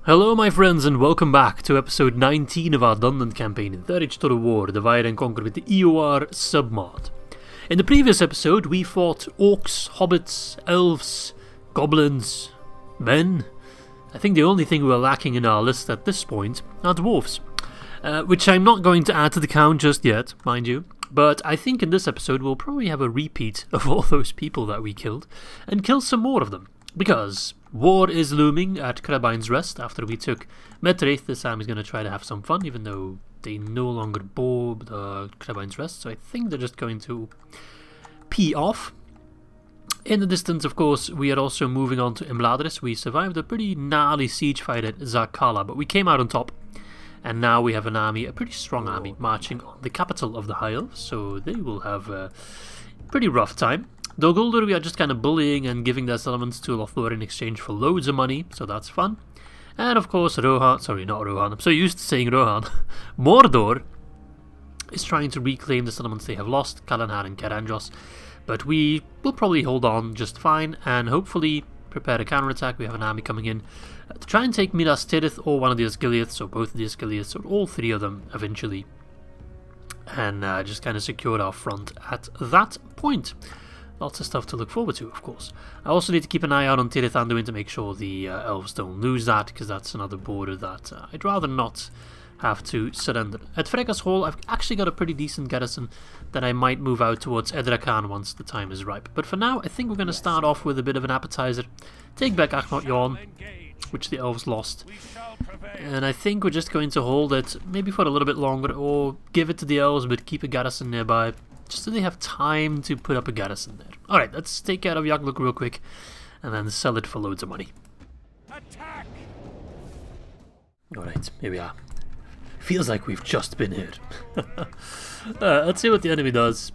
Hello my friends and welcome back to episode 19 of our Dunland campaign in Third Age Total War, Divide and Conquer with the EUR submod. In the previous episode we fought orcs, hobbits, elves, goblins, men. I think the only thing we're lacking in our list at this point are dwarves. Which I'm not going to add to the count just yet, mind you. But I think in this episode we'll probably have a repeat of all those people that we killed and kill some more of them. Because war is looming at Crabine's Rest after we took Metraith. This time he's going to try to have some fun, even though they no longer bore the Crabine's Rest. So I think they're just going to pee off. In the distance, of course, we are also moving on to Imladris. We survived a pretty gnarly siege fight at Zakala, but we came out on top. And now we have an army, a pretty strong army, marching on the capital of the High Elves. So they will have a pretty rough time. Dol Guldur we are just kind of bullying and giving their settlements to Lothlor in exchange for loads of money, so that's fun. And of course Rohan, sorry not Rohan, I'm so used to saying Rohan, Mordor is trying to reclaim the settlements they have lost, Calenhad and Cair Andros, but we will probably hold on just fine and hopefully prepare a counterattack. We have an army coming in to try and take Minas Tirith or one of the Osgiliaths, or both of the Osgiliaths, or all three of them eventually, and just kind of secure our front at that point. Lots of stuff to look forward to, of course. I also need to keep an eye out on Tirith Anduin to make sure the elves don't lose that, because that's another border that I'd rather not have to surrender. At Frekas Hall, I've actually got a pretty decent garrison that I might move out towards Edrakan once the time is ripe. But for now, I think we're going to start off with a bit of an appetizer. Take back Achnod Iaun, which the elves lost. And I think we're just going to hold it, maybe for a little bit longer, or give it to the elves but keep a garrison nearby. Just so they have time to put up a garrison there. Alright, let's take care of Yagluk real quick and then sell it for loads of money. Alright, here we are. Feels like we've just been hit. Let's see what the enemy does.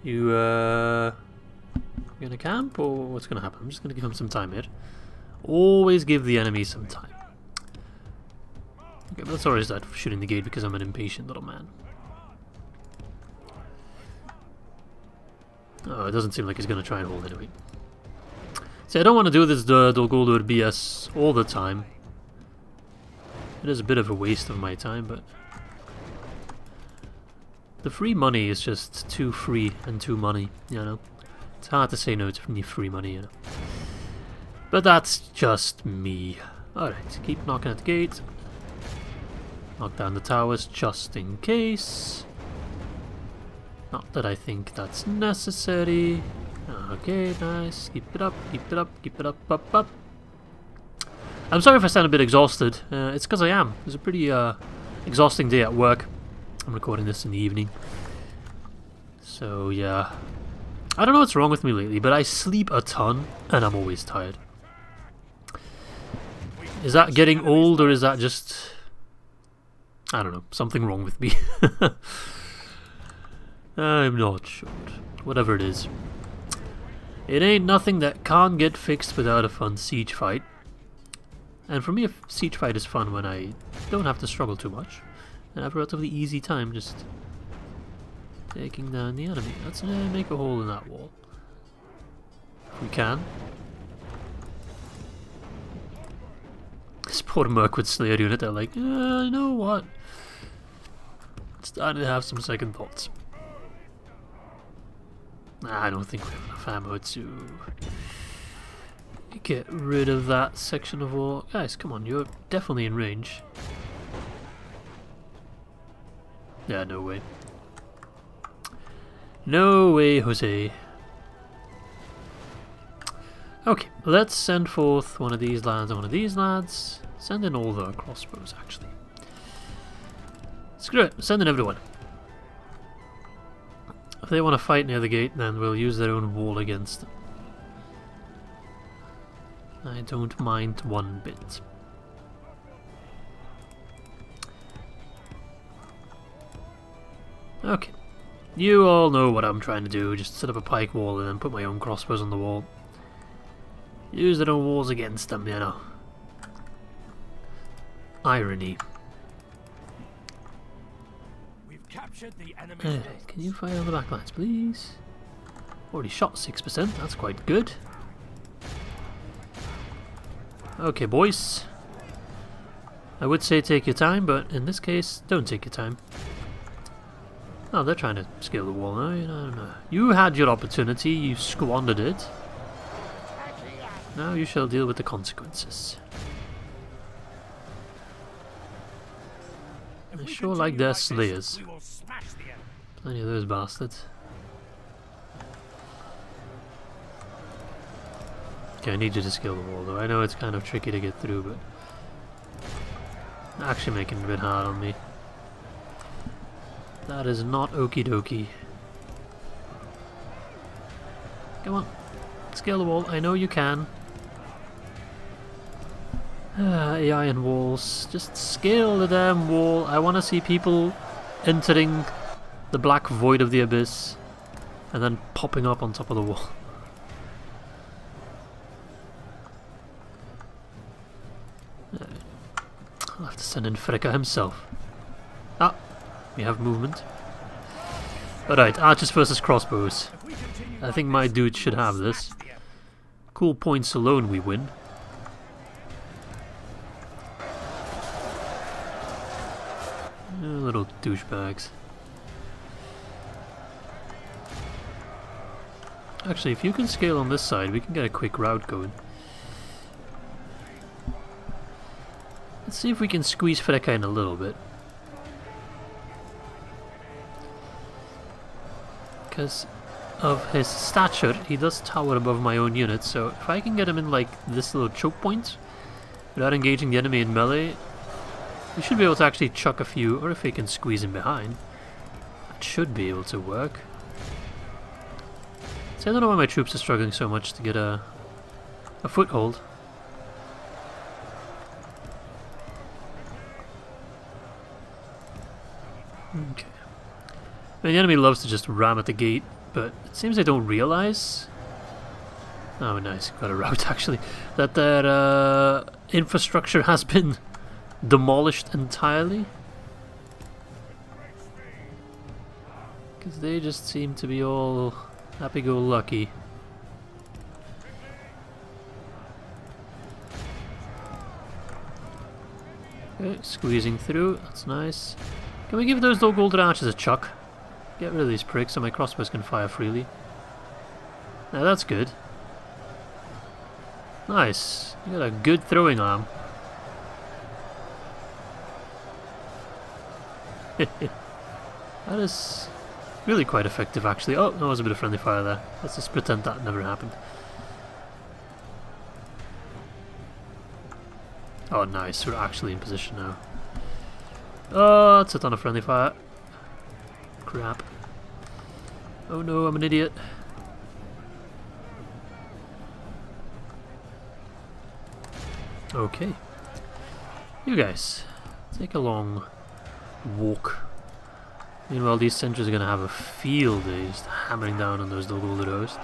You gonna camp or what's gonna happen? I'm just gonna give him some time here. Always give the enemy some time. Okay, but let's already start shooting the gate because I'm an impatient little man. Oh, it doesn't seem like he's going to try and hold anyway. See, I don't want to do this Dol Guldur BS all the time. It is a bit of a waste of my time, but the free money is just too free and too money, you know. It's hard to say no to free money, you know. But that's just me. Alright, keep knocking at the gate. Knock down the towers just in case. Not that I think that's necessary. Okay, nice. Keep it up, keep it up, keep it up. I'm sorry if I sound a bit exhausted. It's because I am. It was a pretty exhausting day at work. I'm recording this in the evening. So, yeah. I don't know what's wrong with me lately, but I sleep a ton, and I'm always tired. Is that getting old, or is that just... I don't know, something wrong with me. I'm not sure. Whatever it is. It ain't nothing that can't get fixed without a fun siege fight. And for me, a siege fight is fun when I don't have to struggle too much. And have a relatively easy time just taking down the enemy. Let's make a hole in that wall. If we can. This poor Mirkwood Slayer unit, they're like, you know what? Starting to have some second thoughts. I don't think we have enough ammo to get rid of that section of wall. Guys, come on, you're definitely in range. Yeah, no way. No way, Jose. Okay, let's send forth one of these lads and one of these lads. Send in all the crossbows, actually. Screw it, send in everyone. If they want to fight near the gate, then we'll use their own wall against them. I don't mind one bit. Okay. You all know what I'm trying to do. Just set up a pike wall and then put my own crossbows on the wall. Use their own walls against them, you know. Irony. Can you fire on the backlines, please? Already shot 6%, that's quite good. Okay, boys. I would say take your time, but in this case, don't take your time. Oh, they're trying to scale the wall now. No. You had your opportunity, you squandered it. Now you shall deal with the consequences. I sure like their slayers. Plenty of those bastards. Okay, I need you to scale the wall though. I know it's kind of tricky to get through, but actually making it a bit hard on me. That is not okie dokie. Come on, scale the wall. I know you can. Iaun walls. Just scale the damn wall. I want to see people entering the black void of the abyss and then popping up on top of the wall. I'll have to send in Fricka himself. Ah, we have movement. Alright, archers versus crossbows. I think my dude should have this. Cool points alone we win. Little douchebags. Actually, if you can scale on this side, we can get a quick route going. Let's see if we can squeeze Fricka in a little bit. Because of his stature, he does tower above my own unit, so if I can get him in like this little choke point without engaging the enemy in melee, we should be able to actually chuck a few, or if we can squeeze him behind, that should be able to work. So I don't know why my troops are struggling so much to get a foothold. Okay. I mean, the enemy loves to just ram at the gate, but it seems they don't realize. Oh, nice, got a route actually. That their infrastructure has been demolished entirely. Because they just seem to be all happy-go-lucky. Okay, squeezing through, that's nice. Can we give those little golden archers a chuck? Get rid of these pricks so my crossbows can fire freely. Now that's good. Nice, you got a good throwing arm. That is really quite effective actually. Oh, that was a bit of friendly fire there. Let's just pretend that never happened. Oh nice, we're actually in position now. Oh, it's a ton of friendly fire. Crap. Oh no, I'm an idiot. Okay. You guys, take a long walk. Meanwhile, these sentries are going to have a field day just hammering down on those double rows.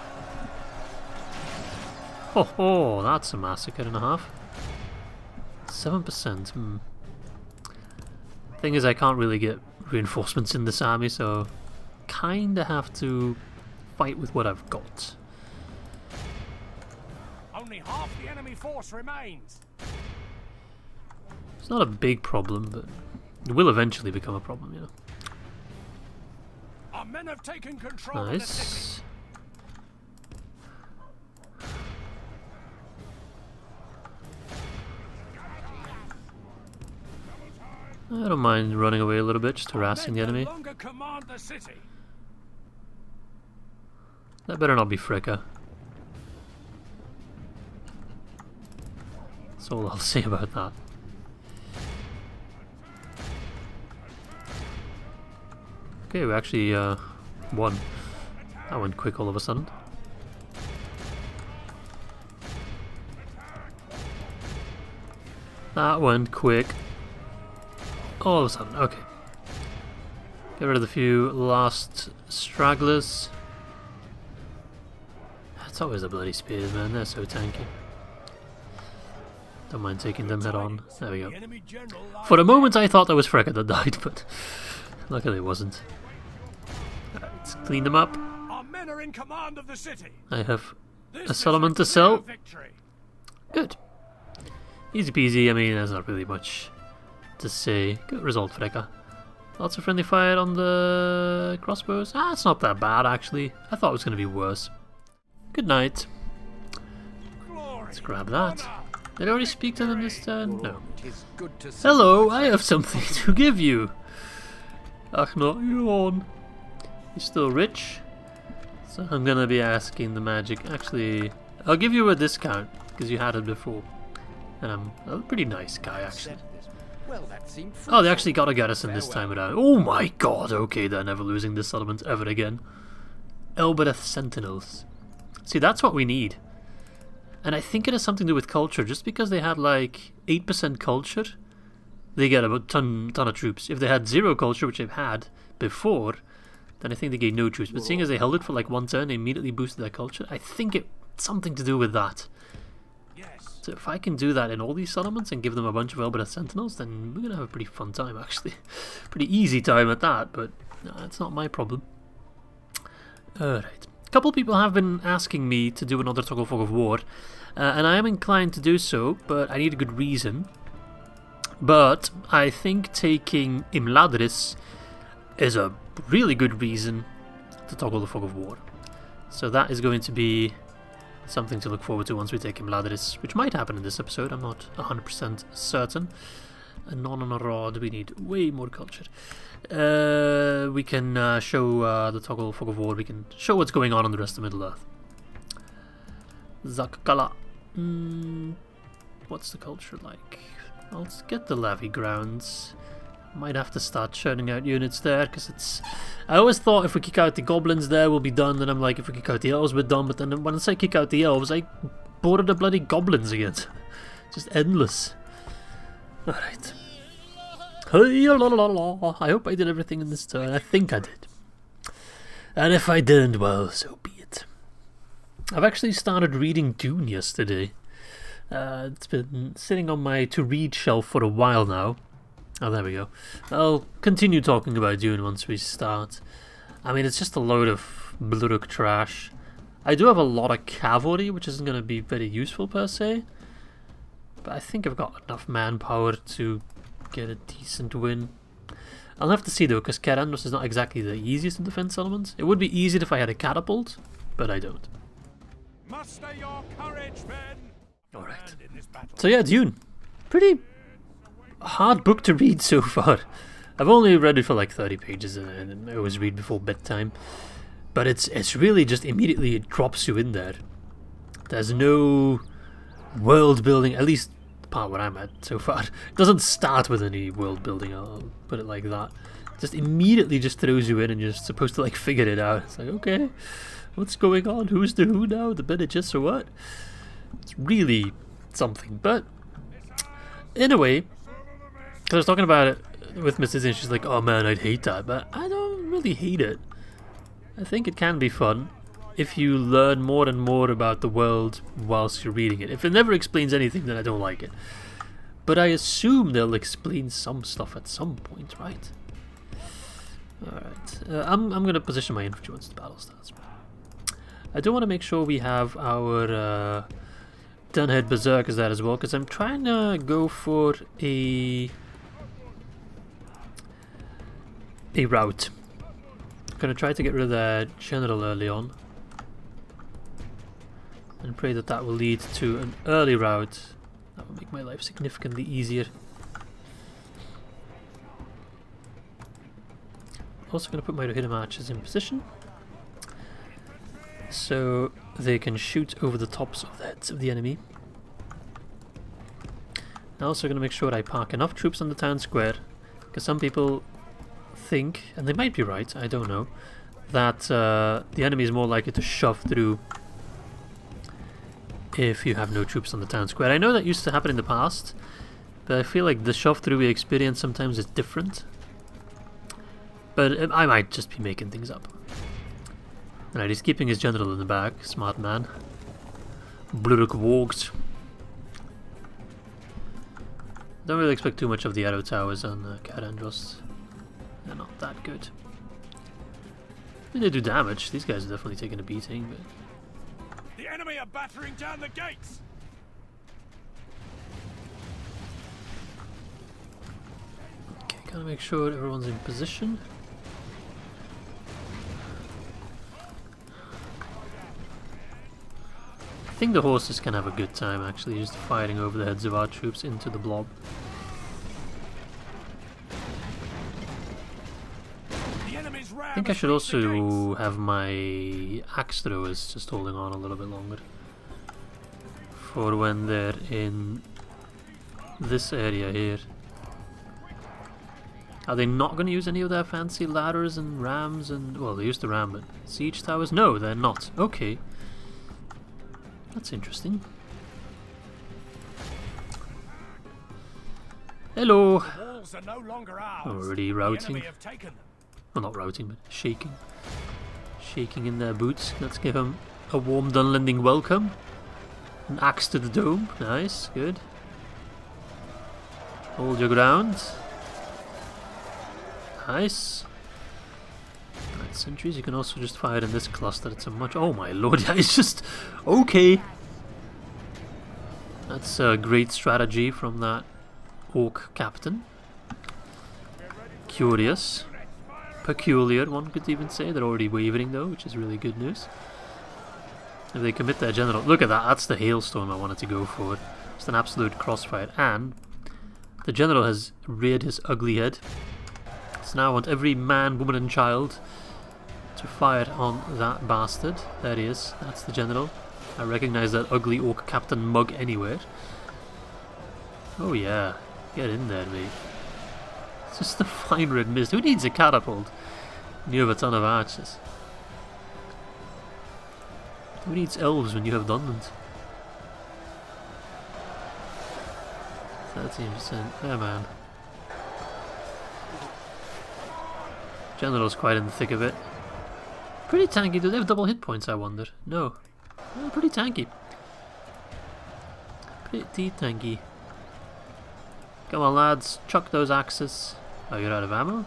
Oh, that's a massacre and a half. 7%. Thing is, I can't really get reinforcements in this army, so kinda have to fight with what I've got. Only half the enemy force remains. It's not a big problem, but it will eventually become a problem, you know. Our men have taken control Nice. of the city. I don't mind running away a little bit, just harassing the enemy. No longer command the city. That better not be Fricka. That's all I'll say about that. Okay, we actually won. That went quick all of a sudden. That went quick. All of a sudden, okay. Get rid of the few last stragglers. It's always the bloody spears, man. They're so tanky. Don't mind taking them head on. There we go. For a moment I thought that was Fricka that died, but luckily it wasn't. Alright, let's clean them up. Our men are in command of the city. I have a settlement to sell. Good. Easy peasy, I mean, there's not really much to say. Good result, Freka. Lots of friendly fire on the crossbows. Ah, it's not that bad, actually. I thought it was going to be worse. Good night. Let's grab that. Did I already speak to them this turn? No. Hello, I have something to give you. Achnod, Iaun. You're still rich? So I'm going to be asking the magic. Actually, I'll give you a discount, because you had it before. And I'm a pretty nice guy, actually. Oh, they actually got a garrison this time around. Oh my god, okay, they're never losing this settlement ever again. Elbereth Sentinels. See, that's what we need. And I think it has something to do with culture. Just because they had like 8% culture, they get a ton of troops. If they had 0 culture, which they've had before, then I think they gave no troops. But seeing as they held it for like 1 turn, they immediately boosted their culture. I think it's something to do with that. So if I can do that in all these settlements and give them a bunch of Elbereth Sentinels, then we're going to have a pretty fun time, actually. Pretty easy time at that, but it's not my problem. Alright. A couple people have been asking me to do another Toggle Fog of War, and I am inclined to do so, but I need a good reason. But I think taking Imladris is a really good reason to toggle the Fog of War. So that is going to be something to look forward to once we take Imladris, which might happen in this episode, I'm not 100% certain. And non on a rod, we need way more culture. We can show the Toggle Fog of War, we can show what's going on the rest of Middle-earth. Zakkala. What's the culture like? Let's get the Levy Grounds. Might have to start churning out units there, because it's... I always thought if we kick out the goblins there, we'll be done, and I'm like, if we kick out the elves, we're done, but then once I kick out the elves, I boarded the bloody goblins again. Just endless. Alright. I hope I did everything in this turn. I think I did. And if I didn't, well, so be it. I've actually started reading Dune yesterday. It's been sitting on my to-read shelf for a while now. Oh, there we go. I'll continue talking about Dune once we start. I mean, it's just a load of Bluruk trash. I do have a lot of cavalry, which isn't going to be very useful per se. But I think I've got enough manpower to get a decent win. I'll have to see though, because Cair is not exactly the easiest of defense elements. It would be easier if I had a catapult, but I don't. Muster your courage, men. Alright. So yeah, Dune. Pretty hard book to read so far. I've only read it for like 30 pages and I always read before bedtime. But it's really just immediately it drops you in there. There's no world building, at least the part where I'm at so far. It doesn't start with any world building, I'll put it like that. Just immediately just throws you in and you're just supposed to like figure it out. It's like, okay, what's going on? Who's the who now? The Bene Gesserit or what? It's really something. But in a way, because I was talking about it with Miss Izzy and she's like, oh man, I'd hate that. But I don't really hate it. I think it can be fun if you learn more and more about the world whilst you're reading it. If it never explains anything, then I don't like it. But I assume they'll explain some stuff at some point, right? Alright. I'm going to position my infantry once the battle starts. I do want to make sure we have our Dunhead Berserkers there as well, because I'm trying to go for a route. I'm going to try to get rid of that general early on. And pray that that will lead to an early route. That will make my life significantly easier. Also going to put my Rohirrim archers in position, so they can shoot over the tops of the heads of the enemy. I'm also going to make sure I park enough troops on the town square, because some people think, and they might be right, I don't know, that the enemy is more likely to shove through if you have no troops on the town square. I know that used to happen in the past, but I feel like the shove through we experience sometimes is different. But I might just be making things up. Alright, he's keeping his general in the back, smart man. Bluruk walked. Don't really expect too much of the arrow towers on Andros. They're not that good. I mean, they do damage. These guys are definitely taking a beating, but... The enemy are battering down the gates. Gotta make sure everyone's in position. I think the horses can have a good time actually, just fighting over the heads of our troops into the blob. I think I should also have my axe throwers just holding on a little bit longer for when they're in this area here. Are they not going to use any of their fancy ladders and rams and... well, they used to ram, but siege towers? No, they're not. Okay. That's interesting. Hello! Already routing. Well, not routing, but shaking. Shaking in their boots. Let's give them a warm Dunlanding welcome. An axe to the dome. Nice, good. Hold your ground. Nice. Right, sentries, you can also just fire in this cluster. It's a much... oh my lord, yeah, it's just... okay. That's a great strategy from that orc captain. Curious. Peculiar, one could even say. They're already wavering though, which is really good news. If they commit their general... look at that, that's the hailstorm I wanted to go for. Just an absolute crossfire. And the general has reared his ugly head. So now I want every man, woman and child to fire on that bastard. There he is, that's the general. I recognize that ugly orc captain mug anywhere. Oh yeah, get in there mate. It's just a fine red mist. Who needs a catapult? You have a ton of archers. Who needs elves when you have Dunland? 13%. Yeah man. General's quite in the thick of it. Pretty tanky. Do they have double hit points, I wonder? No. Oh, pretty tanky. Pretty tanky. Come on lads, chuck those axes. Oh, you're out of ammo?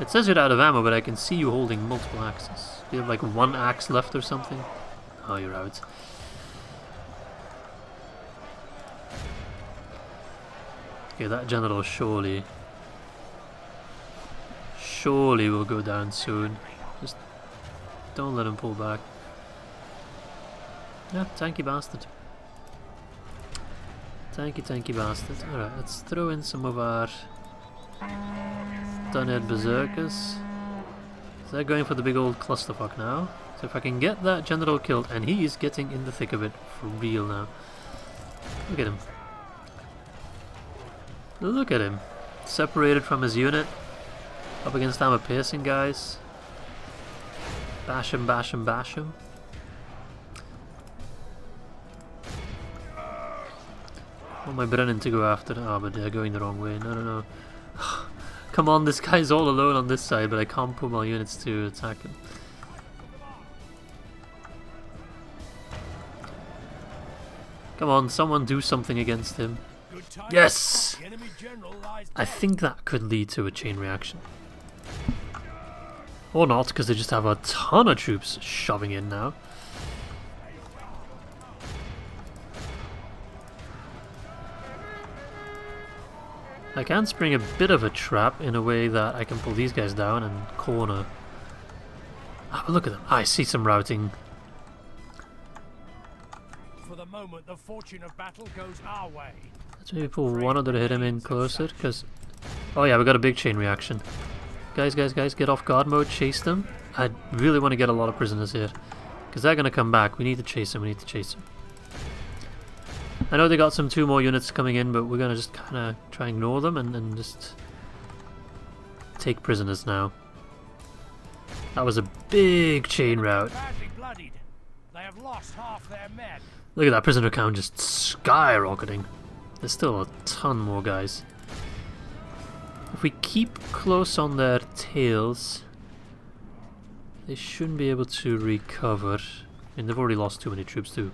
It says you're out of ammo, but I can see you holding multiple axes. Do you have like one axe left or something? Oh, you're out. Okay, that general surely will go down soon. Just don't let him pull back. Yeah, tanky bastard. Tanky bastard. Alright, let's throw in some of our Dunhead berserkers. So they're going for the big old clusterfuck now. So if I can get that general killed, and he's getting in the thick of it for real now. Look at him. Look at him. Separated from his unit. Up against armor piercing guys. Bash him, bash him, bash him. I want my Brennan to go after. Oh, but they're going the wrong way. No. Come on, this guy's all alone on this side, but I can't put my units to attack him. Come on, someone do something against him. Yes! I think that could lead to a chain reaction. Or not, because they just have a ton of troops shoving in now. I can spring a bit of a trap in a way that I can pull these guys down and corner. Ah, but look at them. I see some routing. For the moment, the fortune of battle goes our way. Let's maybe pull one other to hit him in closer, because... oh yeah, we got a big chain reaction. Guys, get off guard mode, chase them. I really want to get a lot of prisoners here, because they're going to come back. We need to chase them, I know they got some 2 more units coming in, but we're going to just kind of try and ignore them and just take prisoners now. That was a big chain rout. They have lost half their men. Look at that prisoner count just skyrocketing. There's still a ton more guys. If we keep close on their tails, they shouldn't be able to recover. I mean, they've already lost too many troops to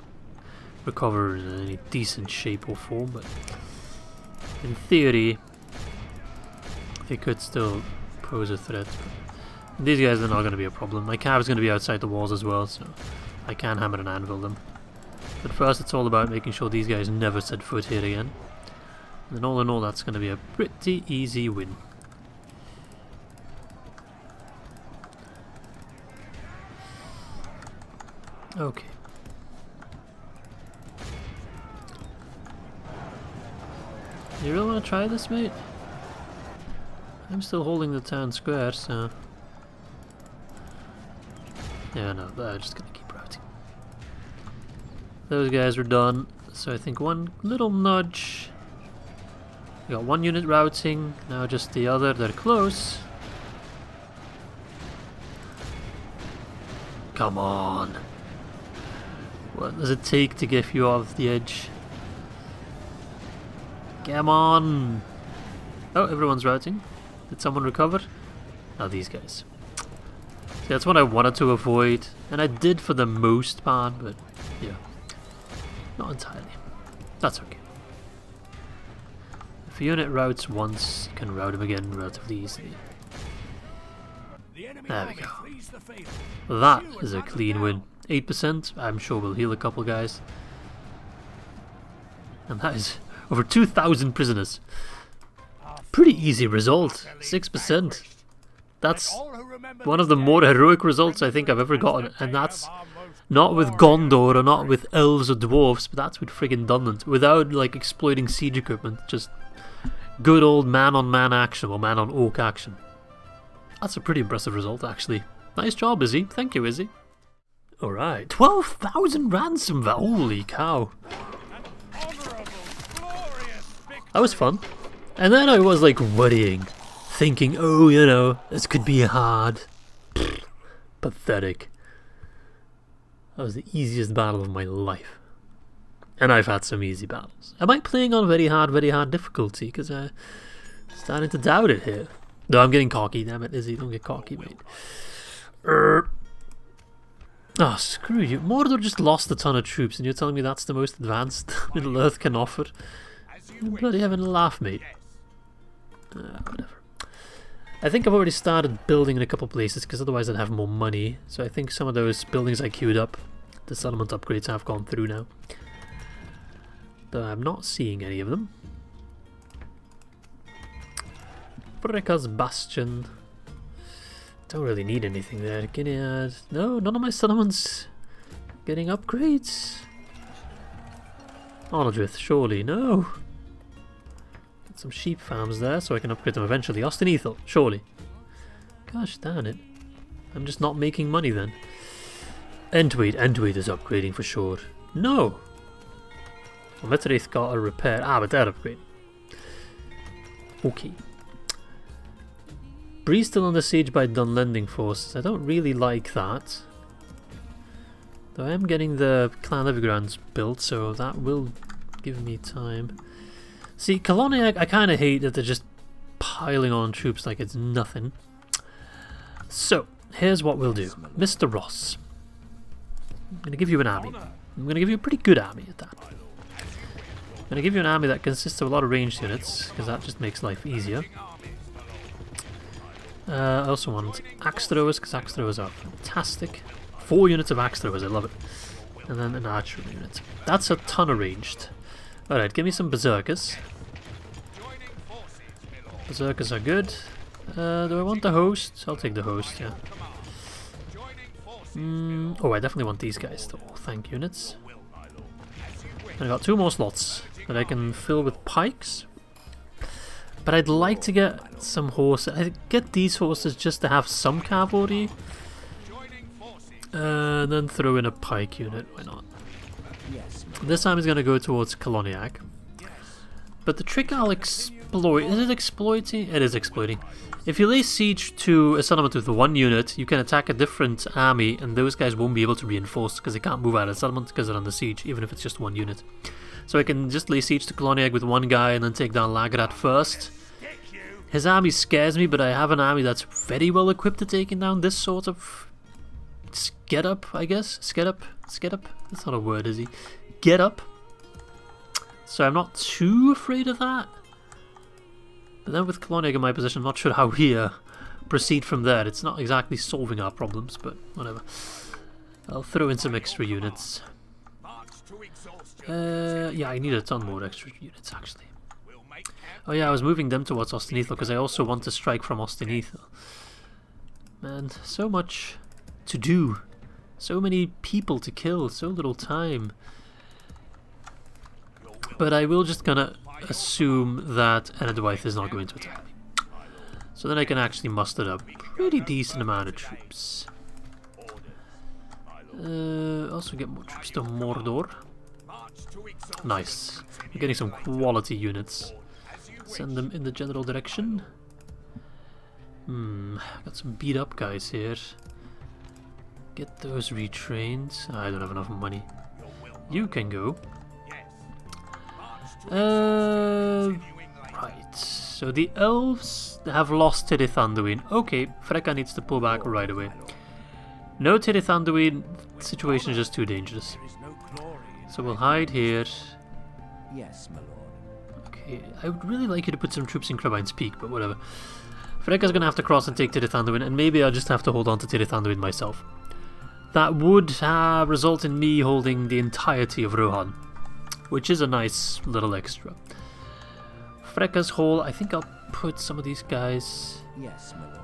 recover in any decent shape or form, but in theory they could still pose a threat. These guys are not going to be a problem. My cav is going to be outside the walls as well, so I can hammer and anvil them. But first it's all about making sure these guys never set foot here again. And all in all, that's going to be a pretty easy win. Okay. You really want to try this, mate? I'm still holding the town square, so... Yeah, no, I'm just gonna keep routing. Those guys are done, so I think one little nudge. We got one unit routing, now just the other, they're close. Come on! What does it take to get you off the edge? Come on! Oh, everyone's routing. Did someone recover? Oh, these guys. See, that's what I wanted to avoid, and I did for the most part, but yeah, not entirely. That's okay. If a unit routes once, you can route him again relatively easily. There we go. That is a clean win. 8%, I'm sure we'll heal a couple guys. And that is over 2,000 prisoners. Pretty easy result, 6%. That's one of the more heroic results I think I've ever gotten, and that's not with Gondor or not with elves or dwarves, but that's with friggin' Dunland, without like exploiting siege equipment, just good old man-on-man action, or man-on-orc action. That's a pretty impressive result, actually. Nice job, Izzy. Thank you, Izzy. Alright, 12,000 ransom value. Holy cow. That was fun. And then I was like worrying, thinking, oh, you know, this could be hard. Pfft, pathetic. That was the easiest battle of my life. And I've had some easy battles. Am I playing on very hard difficulty? Because I'm starting to doubt it here. No, I'm getting cocky, damn it, Izzy. Don't get cocky, mate. Oh, screw you. Mordor just lost a ton of troops, and you're telling me that's the most advanced Middle-earth can offer? You're bloody having a laugh, mate. Whatever. I think I've already started building in a couple places, because otherwise I'd have more money. So I think some of those buildings I queued up, the settlement upgrades have gone through now. Though I'm not seeing any of them. Freka's Bastion. Don't really need anything there. Calenhad. No, none of my settlements getting upgrades. Onodrith, surely, no. Get some sheep farms there so I can upgrade them eventually. Ostenethel, surely. Gosh darn it. I'm just not making money then. Entweed is upgrading for sure. No! Well, Mitterith got a repair. Ah, but they're upgrading. Okay. Bree's still under siege by Dunlanding forces. I don't really like that. Though I am getting the clan overgrounds built, so that will give me time. See, Calenhad, I kind of hate that they're just piling on troops like it's nothing. So, here's what we'll do. Mr. Ross. I'm going to give you an army. I'm going to give you a pretty good army at that. I'm going to give you an army that consists of a lot of ranged units, because that just makes life easier. I also want axe throwers, because axe throwers are fantastic. 4 units of axe throwers, I love it. And then an archery unit. That's a ton of ranged. Alright, give me some berserkers. Berserkers are good. Do I want the host? I'll take the host, yeah. Oh, I definitely want these guys though. Tank units. And I got 2 more slots that I can fill with pikes. But I'd like to get some horses. I'd get these horses just to have some cavalry. And then throw in a pike unit, why not? This time is going to go towards Calenhad. But the trick I'll exploit... Is it exploiting? It is exploiting. If you lay siege to a settlement with 1 unit, you can attack a different army, and those guys won't be able to reinforce because they can't move out of the settlement because they're under siege, even if it's just 1 unit. So I can just lay siege to Calenhad with 1 guy and then take down Lagerad first. His army scares me, but I have an army that's very well equipped to taking down this sort of... Get up, I guess? Get up? That's not a word, is he? Get up. So I'm not too afraid of that. But then with Calenhad in my position, I'm not sure how we proceed from there. It's not exactly solving our problems, but whatever. I'll throw in some extra units. Yeah, I need a ton more extra units, actually. Oh yeah, I was moving them towards Ostenethel because I also want to strike from Ostenethel. Man, so much to do So many people to kill, so little time. But I will just gonna assume that Achnod is not going to attack me. So then I can actually muster a pretty decent amount of troops. Also get more troops to Mordor. Nice. We're getting some quality units. Send them in the general direction. Got some beat up guys here. Get those retrained. I don't have enough money. You can go. Right. So the elves have lost Thanduin. Okay, Freka needs to pull back right away. No Thanduin, situation is just too dangerous. So we'll hide here. Yes, my lord. Okay, I would really like you to put some troops in Crabine's Peak, but whatever. Freka's gonna have to cross and take Thanduin, and maybe I'll just have to hold on to Thanduin myself. That would result in me holding the entirety of Rohan, which is a nice little extra. Freka's Hall, I think I'll put some of these guys. Yes, my lord.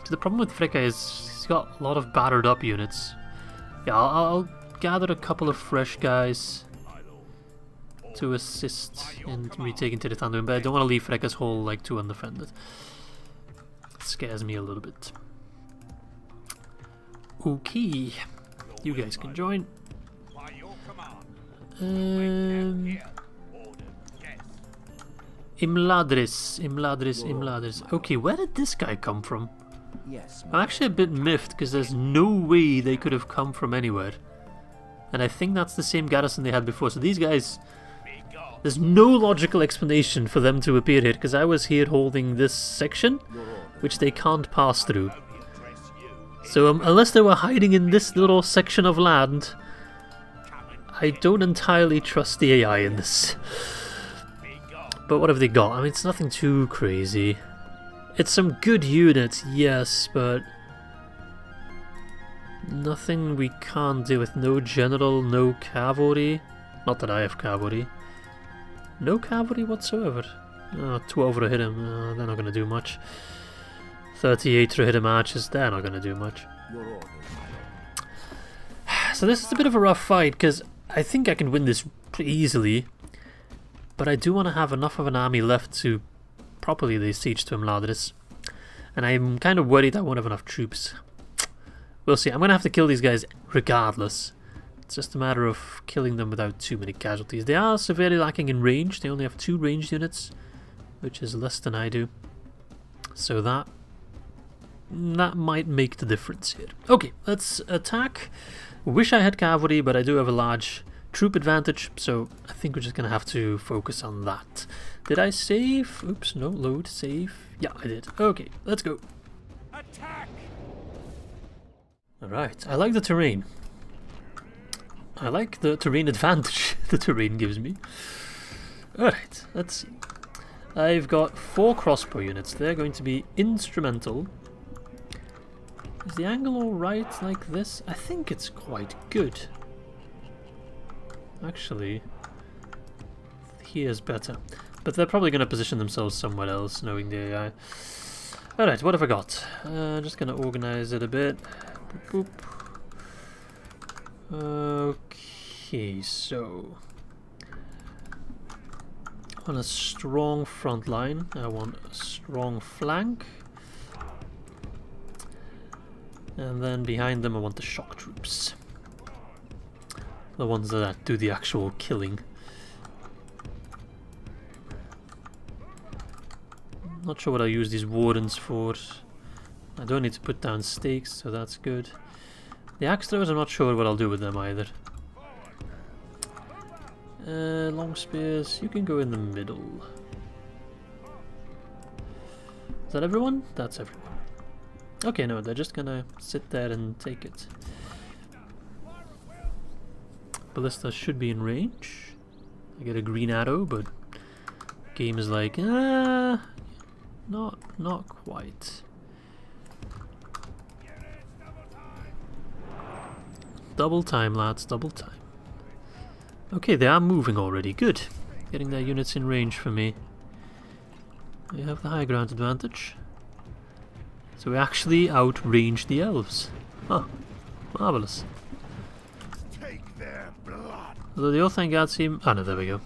The problem with Freka is he's got a lot of battered up units. Yeah, I'll gather a couple of fresh guys to assist in retaking Thanduin, but I don't want to leave Freka's Hall like too undefended. It scares me a little bit. Okay, you guys can join. Imladris. Okay, where did this guy come from? Yes, I'm actually a bit miffed because there's no way they could have come from anywhere. And I think that's the same garrison they had before. So these guys, there's no logical explanation for them to appear here because I was here holding this section, which they can't pass through. So unless they were hiding in this little section of land, I don't entirely trust the AI in this. But what have they got? I mean, it's nothing too crazy. It's some good units, yes, but nothing we can't do with. No general, no cavalry. Not that I have cavalry. No cavalry whatsoever. 12 to hit him, they're not going to do much. 38 to hit him archers, they're not going to do much. So this is a bit of a rough fight, because I think I can win this pretty easily. But I do want to have enough of an army left to properly lay siege to Imladris. And I'm kind of worried I won't have enough troops. We'll see. I'm going to have to kill these guys regardless. It's just a matter of killing them without too many casualties. They are severely lacking in range. They only have 2 ranged units, which is less than I do. So that might make the difference here. Okay, let's attack. Wish I had cavalry, but I do have a large troop advantage, so I think we're just gonna have to focus on that. Did I save? Oops, no, load, save. Yeah, I did. Okay, let's go. Attack! Alright, I like the terrain. I like the terrain advantage the terrain gives me. Alright, let's see. I've got 4 crossbow units. They're going to be instrumental. Is the angle alright like this? I think it's quite good. Actually, here's better. But they're probably going to position themselves somewhere else, knowing the AI. Alright, what have I got? Just going to organize it a bit. Boop, boop. Okay, so on a strong front line, I want a strong flank. And then behind them I want the shock troops. The ones that do the actual killing. Not sure what I'll use these wardens for. I don't need to put down stakes, so that's good. The axe throwers, I'm not sure what I'll do with them either. Long spears, you can go in the middle. Is that everyone? That's everyone. Okay, no, they're just gonna sit there and take it. Ballista should be in range. I get a green arrow, but game is like, not quite. Double time, lads, double time. Okay, they are moving already. Good. Getting their units in range for me. We have the high ground advantage. So we actually outranged the elves. Huh. Marvellous. Take their blood. Although the thank God seem... Oh no, there we go.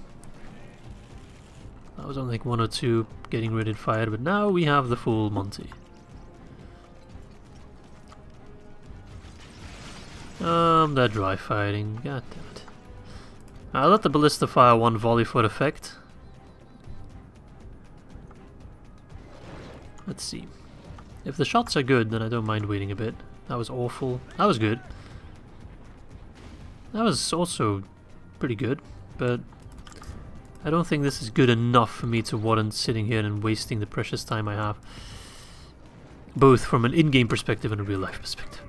That was only like 1 or 2 getting rid of fire, but now we have the full Monty. They're dry firing. God damn it. I'll let the ballista fire 1 volley for effect. Let's see. If the shots are good, then I don't mind waiting a bit. That was awful. That was good. That was also pretty good, but I don't think this is good enough for me to warrant sitting here and wasting the precious time I have. Both from an in-game perspective and a real-life perspective.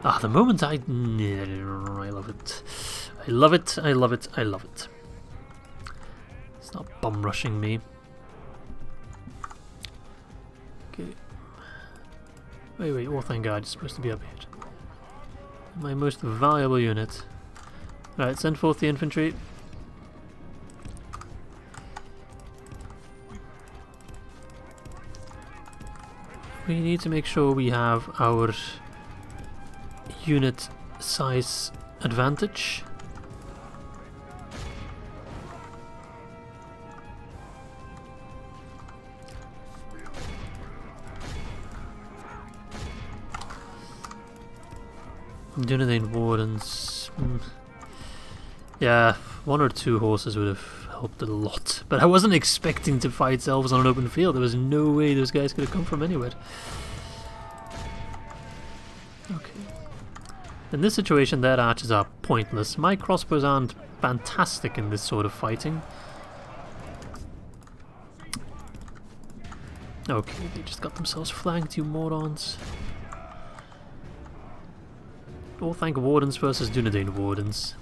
Ah, the moment I love it. I love it, I love it, I love it. It's not bum-rushing me. Okay. Wait, oh thank God, it's supposed to be up here. My most valuable unit. Alright, send forth the infantry. We need to make sure we have our unit size advantage. Dunland Wardens. Yeah, 1 or 2 horses would have helped a lot. But I wasn't expecting to fight elves on an open field. There was no way those guys could have come from anywhere. Okay. In this situation, their archers are pointless. My crossbows aren't fantastic in this sort of fighting. Okay, they just got themselves flanked, you morons. All thank Wardens versus Dunland Wardens.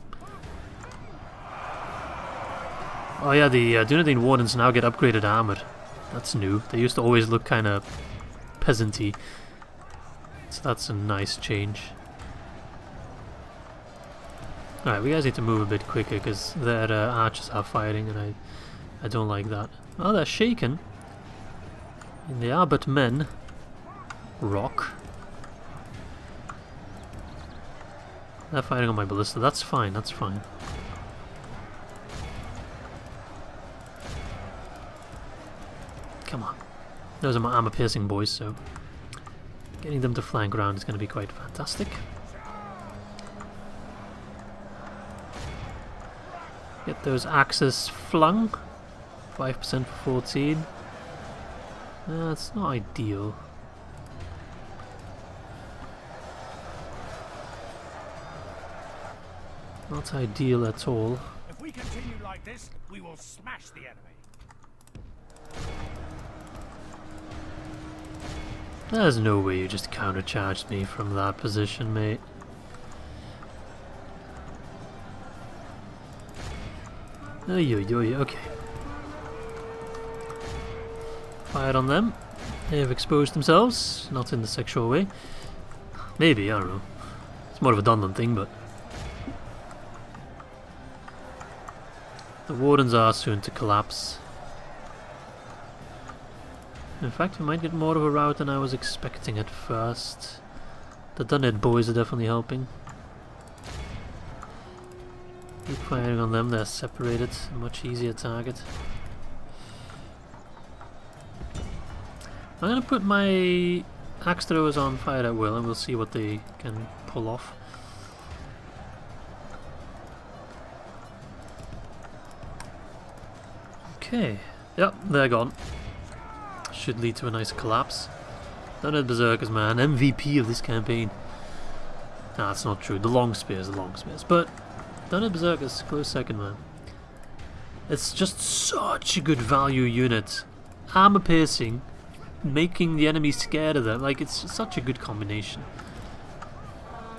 Oh yeah, the Dunland Wardens now get upgraded armor. That's new. They used to always look kind of peasanty. So that's a nice change. Alright, we guys need to move a bit quicker because their archers are firing and I don't like that. Oh, they're shaken. And they are but men. Rock. They're firing on my ballista. That's fine, that's fine. Come on. Those are my armor-piercing boys, so getting them to flank around is going to be quite fantastic. Get those axes flung. 5% for 14. That's not ideal. Not ideal at all. If we continue like this, we will smash the enemy. There's no way you just countercharged me from that position, mate. Okay. Fired on them. They have exposed themselves, not in the sexual way. Maybe, I don't know. It's more of a Dunland thing, but... The Wardens are soon to collapse. In fact, we might get more of a rout than I was expecting at first. The Dunland boys are definitely helping. Keep firing on them, they're separated, a much easier target. I'm gonna put my axe throwers on fire at will and we'll see what they can pull off. Okay, yep, they're gone. Should lead to a nice collapse. Dunland Berserkers, man, MVP of this campaign. Nah, that's not true. The long spears, but Dunland Berserkers, close second, man. It's just such a good value unit. Armor piercing, making the enemy scared of them. Like, it's such a good combination.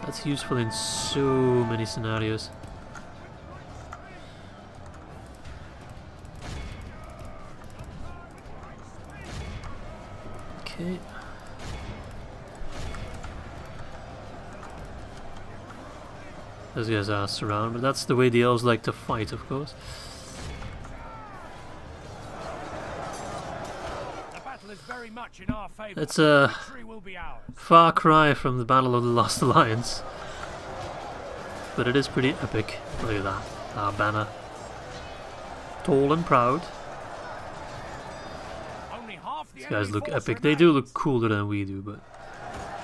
That's useful in so many scenarios. Okay. Those guys are surrounded, but that's the way the elves like to fight, of course. The battle is very very much in our favor. It's a Victory will be ours. far cry from the Battle of the Lost Alliance. But it is pretty epic. Look at that. Our banner. Tall and proud. Only half the These guys enemy look force epic. They do remains. look cooler than we do, but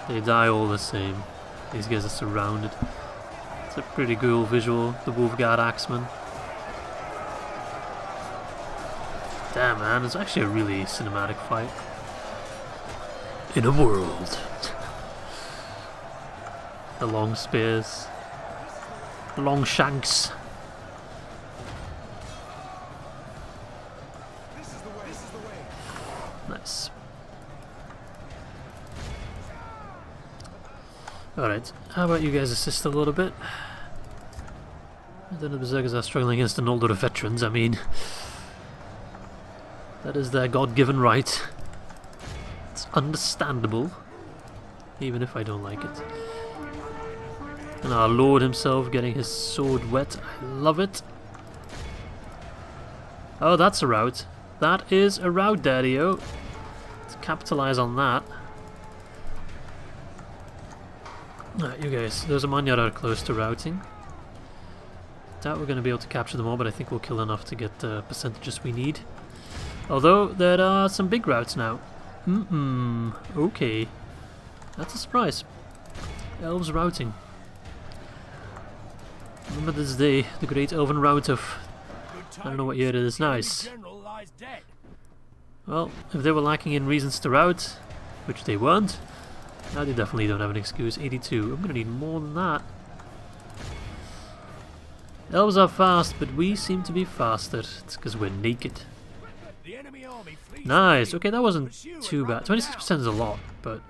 they die all the same. These guys are surrounded. It's a pretty cool visual. The Wolfguard Axeman. Damn, man, it's actually a really cinematic fight. In a world. The long spears. The long shanks. Nice. Alright, how about you guys assist a little bit? I don't know if the Berserkers are struggling against an older veterans, I mean... That is their God-given right. It's understandable. Even if I don't like it. And our Lord himself getting his sword wet. I love it. Oh, that's a route. That is a route, Daddy-o. Let's capitalize on that. Alright, you guys. Those Amanyar are close to routing. Doubt we're going to be able to capture them all, but I think we'll kill enough to get the percentages we need. Although, there are some big routes now. Okay. That's a surprise. Elves routing. Remember this day, the great elven rout of... I don't know what year it is now. Nice. Well, if they were lacking in reasons to rout, which they weren't, now they definitely don't have an excuse. 82. I'm gonna need more than that. Elves are fast, but we seem to be faster. It's because we're naked. Nice. Okay, that wasn't too bad. 26% is a lot, but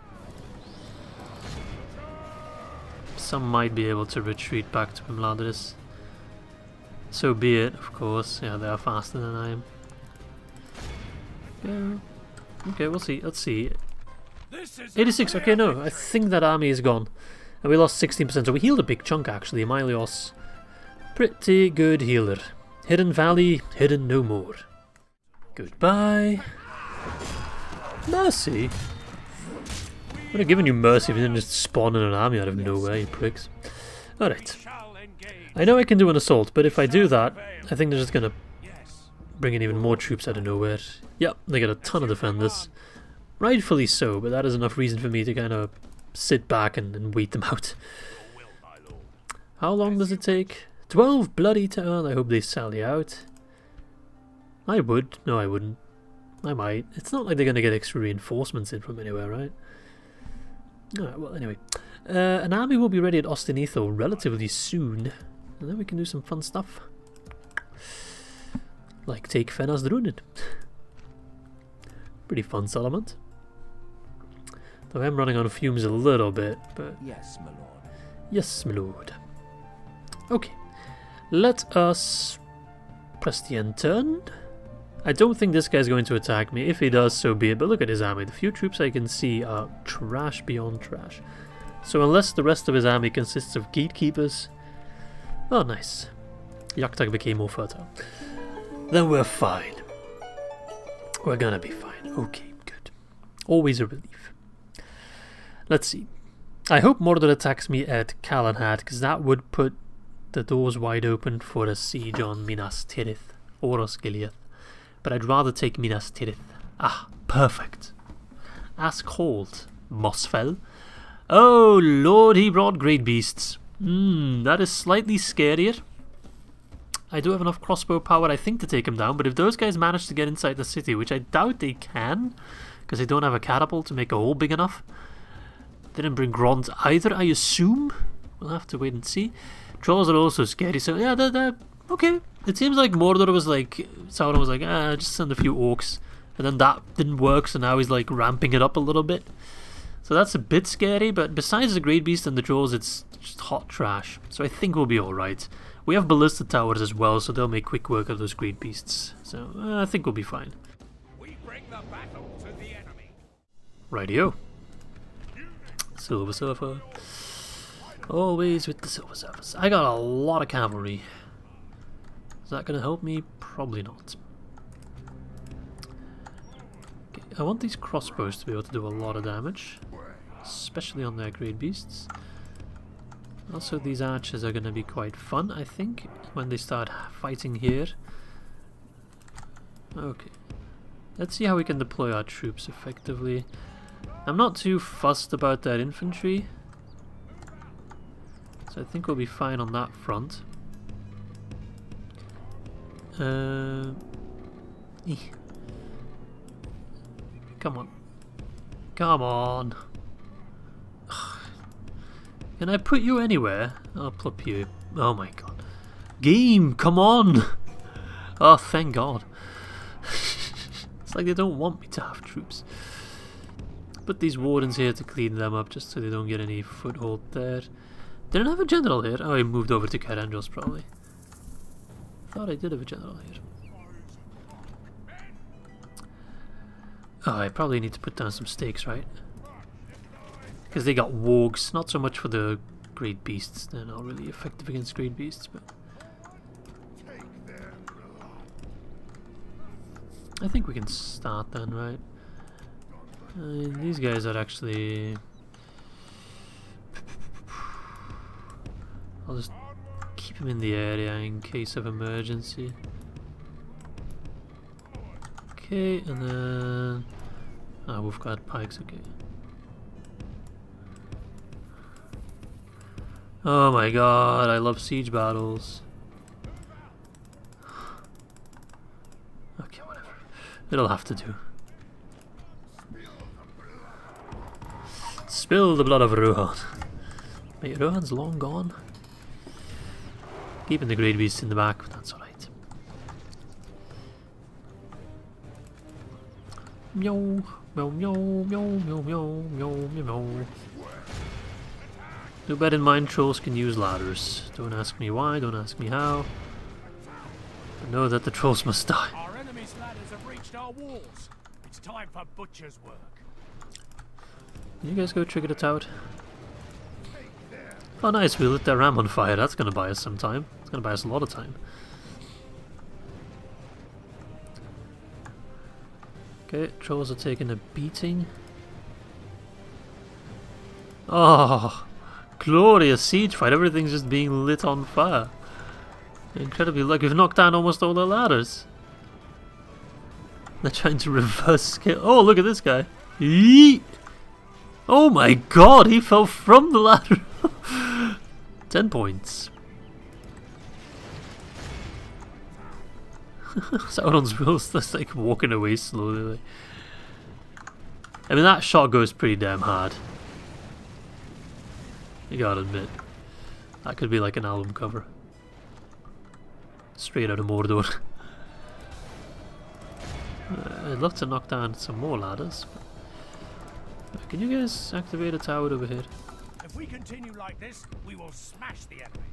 some might be able to retreat back to Imladris. So be it, of course. Yeah, they are faster than I am. Yeah. Okay, we'll see. Let's see. 86. Okay, no. I think that army is gone. And we lost 16%. So we healed a big chunk, actually. Emilios. Pretty good healer. Hidden Valley, hidden no more. Goodbye. Mercy. I would have given you mercy if you didn't just spawn in an army out of nowhere, you pricks. Alright. I know I can do an assault, but if I do that, I think they're just gonna bring in even more troops out of nowhere. Yep, they get a ton of defenders. Rightfully so, but that is enough reason for me to kind of sit back and wait them out. How long does it take? 12 bloody turns. I hope they sally out. I would. No, I wouldn't. I might. It's not like they're going to get extra reinforcements in from anywhere, right? Alright, well, anyway. An army will be ready at Ostinetho relatively soon. And then we can do some fun stuff. Like take Fennas Druid. Pretty fun settlement. Though I'm running on fumes a little bit, but... Yes, my lord. Yes, my lord. Okay. Let us press the end turn. I don't think this guy's going to attack me. If he does, so be it. But look at his army. The few troops I can see are trash beyond trash. So unless the rest of his army consists of gatekeepers... Oh, nice. Yaktak became more fertile. Then we're fine. We're gonna be fine. Okay, good. Always a relief. Let's see. I hope Mordor attacks me at Calenhad, because that would put the doors wide open for a siege on Minas Tirith or Osgiliath. But I'd rather take Minas Tirith. Ah, perfect. As called, Mossfell. Oh lord, he brought great beasts. That is slightly scarier. I do have enough crossbow power, I think, to take him down, but if those guys manage to get inside the city, which I doubt they can, because they don't have a catapult to make a hole big enough. Didn't bring Grond either, I assume. We'll have to wait and see. Trolls are also scary, so yeah, they're okay. It seems like Mordor was like, Sauron was like, just send a few orcs. And then that didn't work, so now he's like ramping it up a little bit. So that's a bit scary, but besides the Great Beast and the Trolls, it's just hot trash. So I think we'll be alright. We have ballista towers as well, so they'll make quick work of those Great Beasts. So I think we'll be fine. We bring the battle to the enemy. Rightio. Silver Surfer. Always with the Silver Surfers. I got a lot of cavalry. Is that going to help me? Probably not. Okay, I want these crossbows to be able to do a lot of damage, especially on their great beasts. Also, these archers are going to be quite fun, I think, when they start fighting here. Okay. Let's see how we can deploy our troops effectively. I'm not too fussed about their infantry, so I think we'll be fine on that front. Come on. Come on. Can I put you anywhere? I'll plop you. Oh my god. Game, come on! Oh, thank god. It's like they don't want me to have troops. Put these wardens here to clean them up just so they don't get any foothold there. Didn't have a general here. Oh, he moved over to Cair Andros probably. Thought I did have a general here. Oh, I probably need to put down some stakes, right? Because they got wargs, not so much for the great beasts. They're not really effective against great beasts, but I think we can start then, right? These guys are actually... I'll just keep them in the area in case of emergency. Okay, and then... Ah, we've got pikes, okay. Oh my god, I love siege battles. Okay, whatever. It'll have to do. Spill the blood of Rohan. Wait, Rohan's long gone? Keeping the great beasts in the back, but that's alright. Meow, meow, meow, meow, meow, meow, meow, meow. Do bear in mind, trolls can use ladders. Don't ask me why, don't ask me how. But know that the trolls must die. Our enemy's ladders have reached our walls. It's time for butcher's work. Can you guys go trigger the tower? Oh nice, we lit their ram on fire. That's gonna buy us some time. It's gonna buy us a lot of time. Okay, trolls are taking a beating. Oh, glorious siege fight. Everything's just being lit on fire. Incredibly lucky. We've knocked down almost all the ladders. They're trying to reverse scale. Oh, look at this guy. Yeet! Oh my god, he fell from the ladder. 10 points. Sauron's wheels just like walking away slowly. Like. I mean, that shot goes pretty damn hard. You gotta admit. That could be like an album cover. Straight out of Mordor. I'd love to knock down some more ladders. Can you guys activate a tower over here? If we continue like this, we will smash the enemy.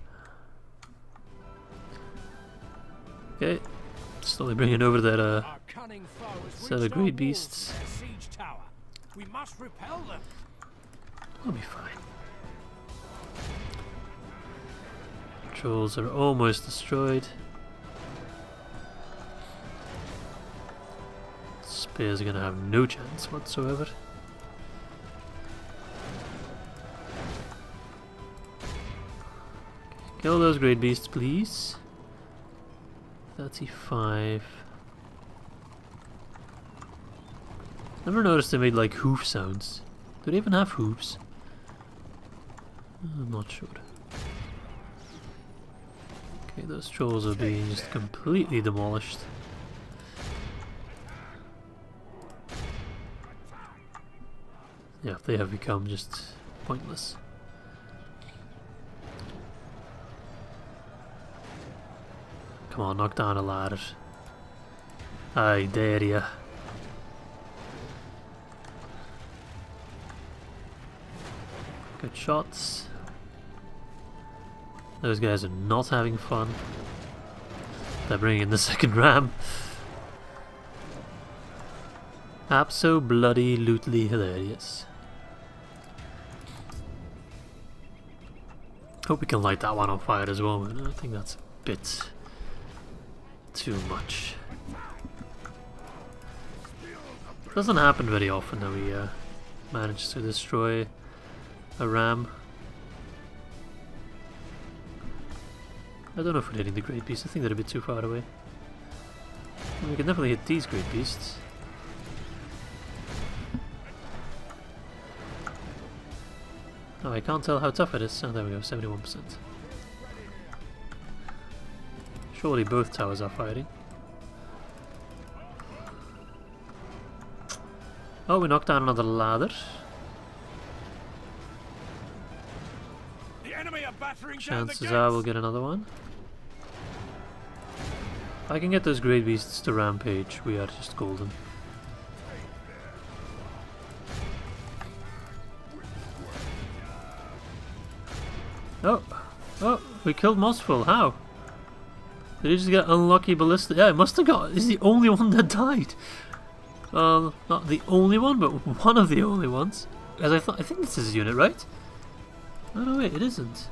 Okay. Slowly bringing over that Our cunning foe has set of reached our great walls beasts. with their siege tower. We must repel them. We'll be fine. Trolls are almost destroyed. Spears are gonna have no chance whatsoever. Kill those great beasts, please. 35. Never noticed they made like hoof sounds. Do they even have hooves? I'm not sure. Okay, those trolls are being just completely demolished. Yeah, they have become just pointless. Come on, knock down a ladder. I dare ya. Good shots. Those guys are not having fun. They're bringing in the second ram. Abso-bloody-lootly hilarious. Hope we can light that one on fire as well, man. I think that's a bit too much. Doesn't happen very often that we manage to destroy a ram. I don't know if we're hitting the great beasts. I think they're a bit too far away. And we can definitely hit these great beasts. Oh, I can't tell how tough it is. Oh, there we go, 71%. Surely both towers are firing. Oh, we knocked down another ladder. The enemy are battering Chances are we'll get another one. If I can get those great beasts to rampage, we are just golden. Oh, oh, we killed Mossful. How? Did he just get unlucky ballistic? Yeah, it must have got. He's the only one that died. Well, not the only one, but one of the only ones. As I thought, I think this is his unit, right? Oh no, wait, it isn't.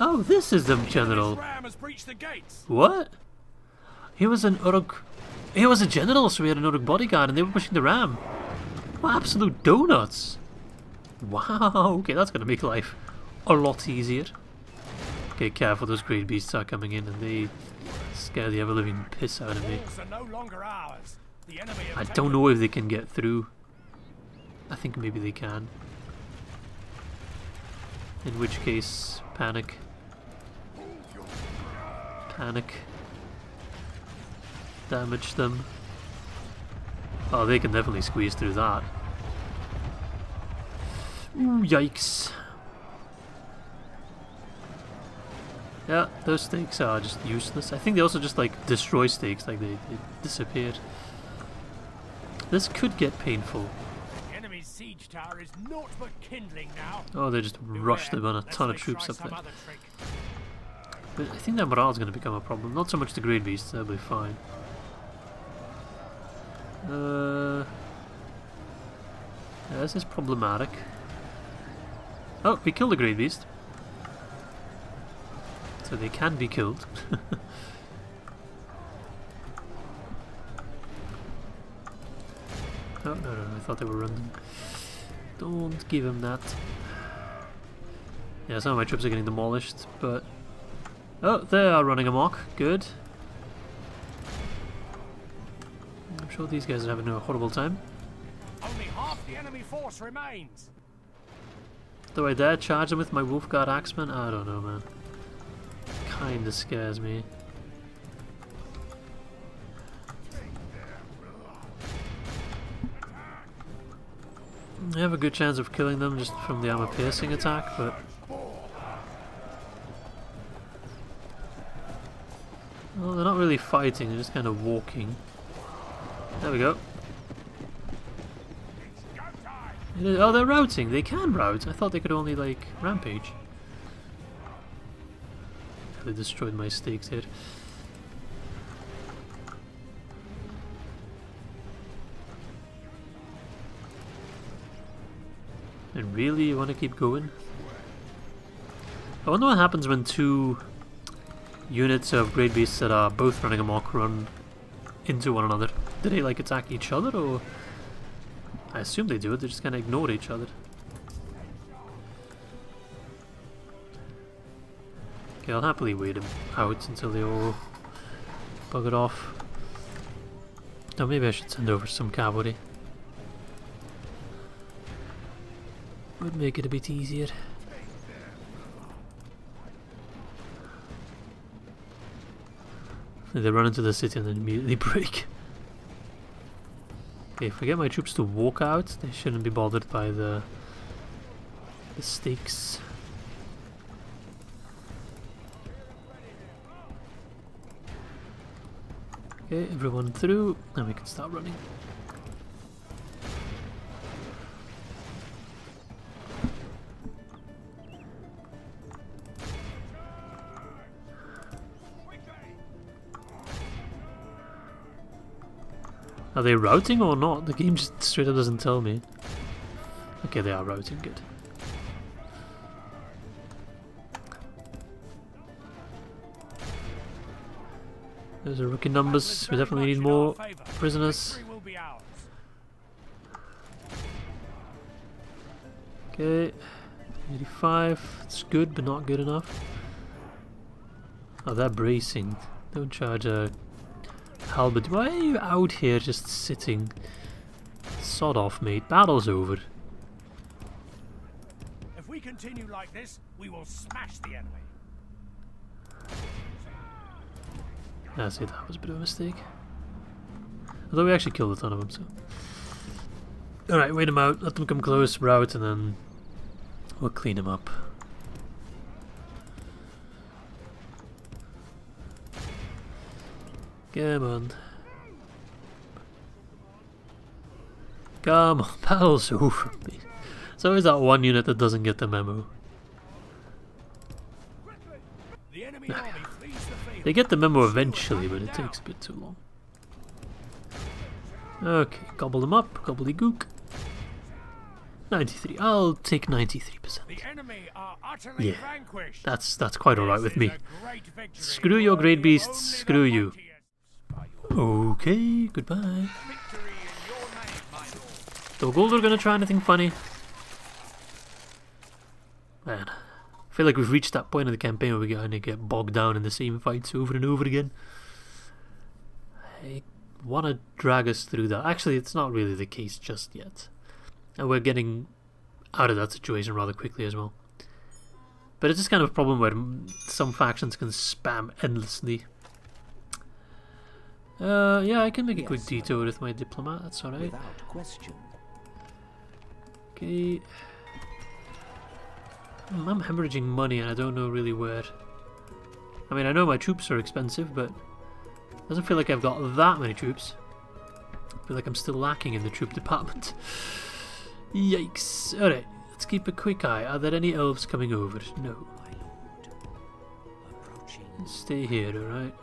Oh, this is the general. Ram has breached the gates. What? He was an Uruk. He was a general, so we had an Uruk bodyguard, and they were pushing the ram. What absolute donuts! Wow. Okay, that's gonna make life a lot easier. Okay, careful, those great beasts are coming in and they scare the ever-living piss out of me. Walls are no longer ours. The enemy I have don't know if they can get through. I think maybe they can. In which case, panic. Panic. Damage them. Oh, they can definitely squeeze through that. Ooh, yikes. Yeah, those stakes are just useless. I think they also just like destroy stakes, like they disappear. This could get painful. The enemy's siege tower is naught but kindling now. Oh, they just rushed them on a ton of troops up there. But I think their morale's going to become a problem. Not so much the great beasts, they'll be fine. Yeah, this is problematic. Oh, we killed the great beast. So they can be killed. Oh, no, I thought they were running. Don't give him that. Yeah, some of my troops are getting demolished, but... Oh, they are running amok. Good. I'm sure these guys are having a horrible time. Only half the enemy force remains. Do I dare charge them with my Wolfguard Axeman? I don't know, man. Kinda scares me. I have a good chance of killing them just from the armor piercing attack, but... Well, they're not really fighting, they're just kind of walking. There we go. Oh, they're routing! They can rout! I thought they could only, like, rampage. They destroyed my stakes here. And really, you want to keep going? I wonder what happens when two units of great beasts that are both running amok run into one another. Do they like attack each other, or...? I assume they do it, they just kind of ignore each other. Okay, I'll happily wait them out until they all bugger off. Oh, maybe I should send over some cavalry. Would make it a bit easier. They run into the city and then immediately break. Okay, if I get my troops to walk out, they shouldn't be bothered by the stakes. Okay, everyone through, and we can start running. Are they routing or not? The game just straight up doesn't tell me. Okay, they are routing, good. Those are rookie numbers, we definitely need more prisoners. Okay, 85. It's good, but not good enough. Oh, they're bracing. Don't charge a halberd. Why are you out here just sitting? Sod off, mate. Battle's over. If we continue like this, we will smash the enemy. I see, that was a bit of a mistake. Although we actually killed a ton of them, so. Alright, wait them out, let them come close, route, and then we'll clean them up. Come on. Come on, battle's over. It's always that one unit that doesn't get the memo. The enemy army flees the field. They get the memo eventually, but it takes a bit too long. Okay, gobble them up, gobbledygook. 93. I'll take 93%. The enemy are utterly vanquished. That's quite alright with me. This is a great victory. Screw your great beasts, Only screw the you. mightiest. Okay, goodbye. Victory in your name, my lord. So Gold are gonna try anything funny? Man, I feel like we've reached that point of the campaign where we kind of get bogged down in the same fights over and over again. I want to drag us through that. Actually, it's not really the case just yet. And we're getting out of that situation rather quickly as well. But it's just kind of a problem where some factions can spam endlessly. Yeah, I can make a quick detour with my diplomat, that's alright. Without question. Okay. I'm hemorrhaging money and I don't know really where. I mean, I know my troops are expensive, but it doesn't feel like I've got that many troops. I feel like I'm still lacking in the troop department. Yikes. Alright, let's keep a quick eye. Are there any elves coming over? No. My lord. Approaching. Stay here, alright?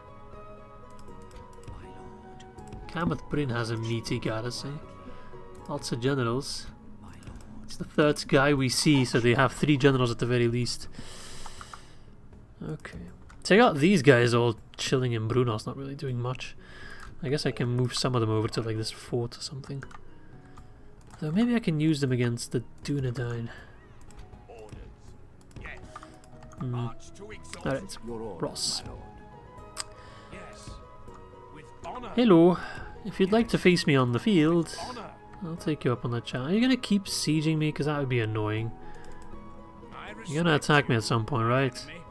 My lord. Kameth Bryn has a meaty garrison. Lots of generals. My lord. It's the third guy we see, so they have 3 generals at the very least. Okay. So I got these guys all chilling in Brunos, not really doing much. I guess I can move some of them over to like this fort or something. Though maybe I can use them against the Dunedain. Alright, Your orders, Ross. my lord. Yes. With honor. Hello. If you'd like to face me on the field, Honor. I'll take you up on that chat. Are you gonna keep sieging me? Because that would be annoying. I You're gonna attack me at some point, right? respect me.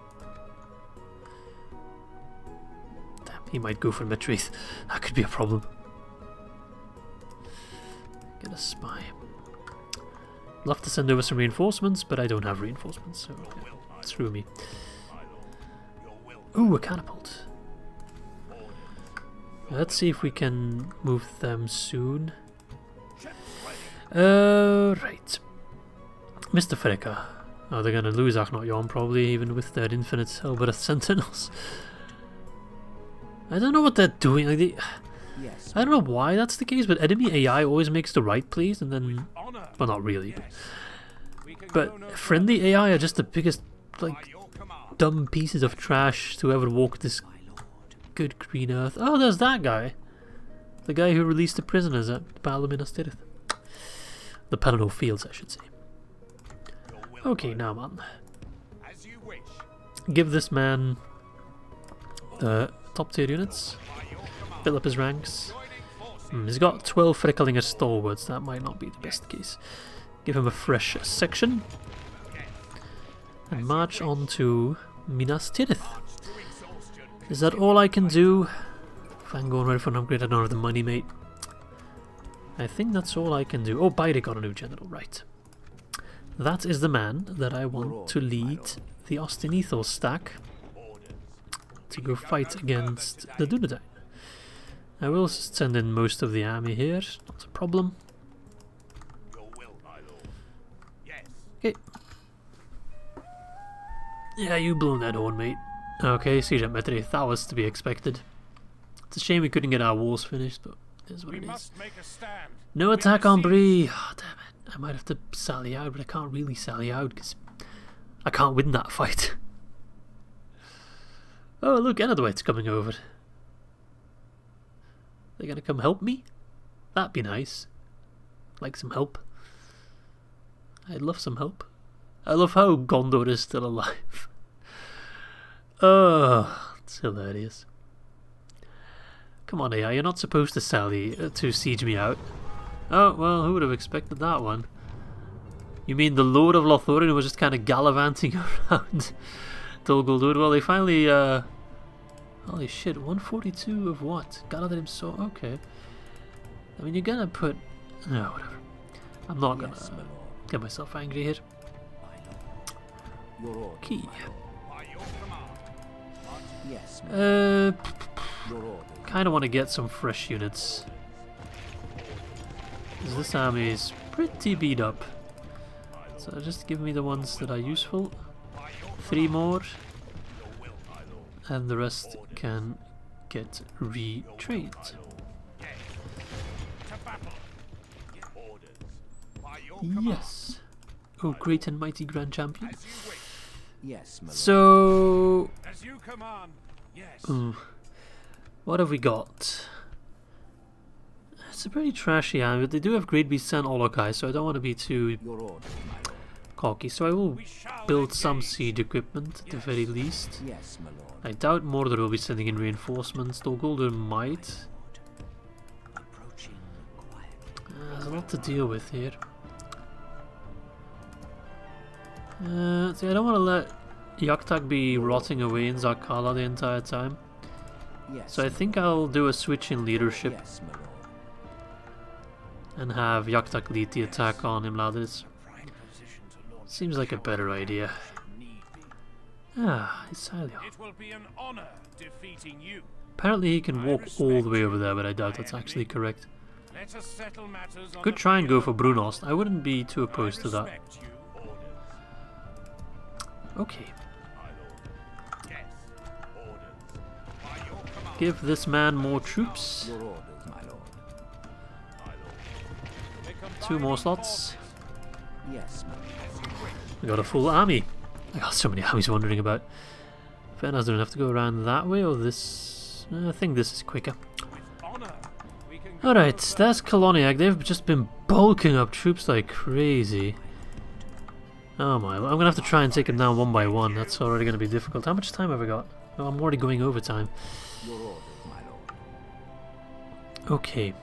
Damn, he might go for Mitreath. That could be a problem. Get a spy. Love to send over some reinforcements, but I don't have reinforcements, so yeah, screw me. Ooh, a catapult. Let's see if we can move them soon. Right. Mr. Freka. Oh, they're gonna lose Achnod Iaun probably, even with their infinite Elbereth sentinels. I don't know what they're doing. Like Yes. I don't know why that's the case, but enemy AI always makes the right plays, and then, Honor. well, not really. Yes. We can go But no friendly AI are just the biggest, further. like, By your command. dumb pieces of trash to ever walk this My lord. good green earth. Oh, there's that guy. The guy who released the prisoners at Battle of Minas Tirith. The Pelennor Fields, I should say. Okay, now, man. As you wish. Give this man the top tier units. By your command. Fill up his ranks. Joining forces. He's got 12 Frecklinger stalwarts. That might not be the best case. Give him a fresh section. And march on to Minas Tirith. To exhaustion. Is that all I can do? If I'm going ready for an upgrade, I don't have the money, mate. I think that's all I can do. Oh, Baird got a new general, right. That is the man that I want to lead the Ostinethal stack to go fight against the Dunedain. I will send in most of the army here, not a problem. Your will, my lord. Yes. Okay. Yeah, you blown that horn, mate. Okay, Siege at Mitreath, that was to be expected. It's a shame we couldn't get our wars finished, but it is what We it is. must make a stand. No We attack have on seen- Bree! Oh, damn it. I might have to sally out, but I can't really sally out because I can't win that fight. Oh, look, Enadwight's coming over. They're gonna come help me? That'd be nice. Like some help. I'd love some help. I love how Gondor is still alive. Oh, it's hilarious. Come on, AI, you're not supposed to to siege me out. Oh, well, who would have expected that one? You mean the Lord of Lothlorien was just kind of gallivanting around Dol Guldur? Well, they finally, holy shit, 142 of what? Galadrim himself, okay. I mean, you're gonna put... No, whatever. I'm not gonna get myself angry here. Key. Kind of want to get some fresh units. Because this army is pretty beat up. So just give me the ones that are useful. 3 more. And the rest can get retrained. Yes. Oh, great and mighty Grand Champion. Yes, my lord. So... As you command. Yes. What have we got? It's a pretty trashy army, but they do have Great Beasts and Olokai, so I don't want to be too cocky. So I will build some siege equipment at the very least. Yes, my lord. I doubt Mordor will be sending in reinforcements, though Guldur might. There's a lot to deal with here. See, I don't want to let Yaktak be rotting away in Zarkala the entire time. Yes, So I think I'll do a switch in leadership yes, my lord. and have Yaktak lead the attack on Imladis. Seems like a better idea. Ah, it's Hylian. It will be an honor defeating you. Apparently he can walk all the way over there, but I doubt that's actually correct. Let us settle matters on Could the try and go for field. Brunost. I wouldn't be too opposed to that. Respect you. Okay. My lord. Yes. Orders. By your command. Give this man more troops. Your orders, my lord. My lord. The 2 more combining slots. Yes, my lord. forces, as you wish. We got a full army. I got so many armies wandering about. Fairness, don't have to go around that way or this. I think this is quicker. With honor, we can go Alright, further. that's Calenhad. They've just been bulking up troops like crazy. Oh my, I'm gonna have to try and take them down one by one. That's already gonna be difficult. How much time have I got? Oh, I'm already going over time. Your orders, my lord. Okay.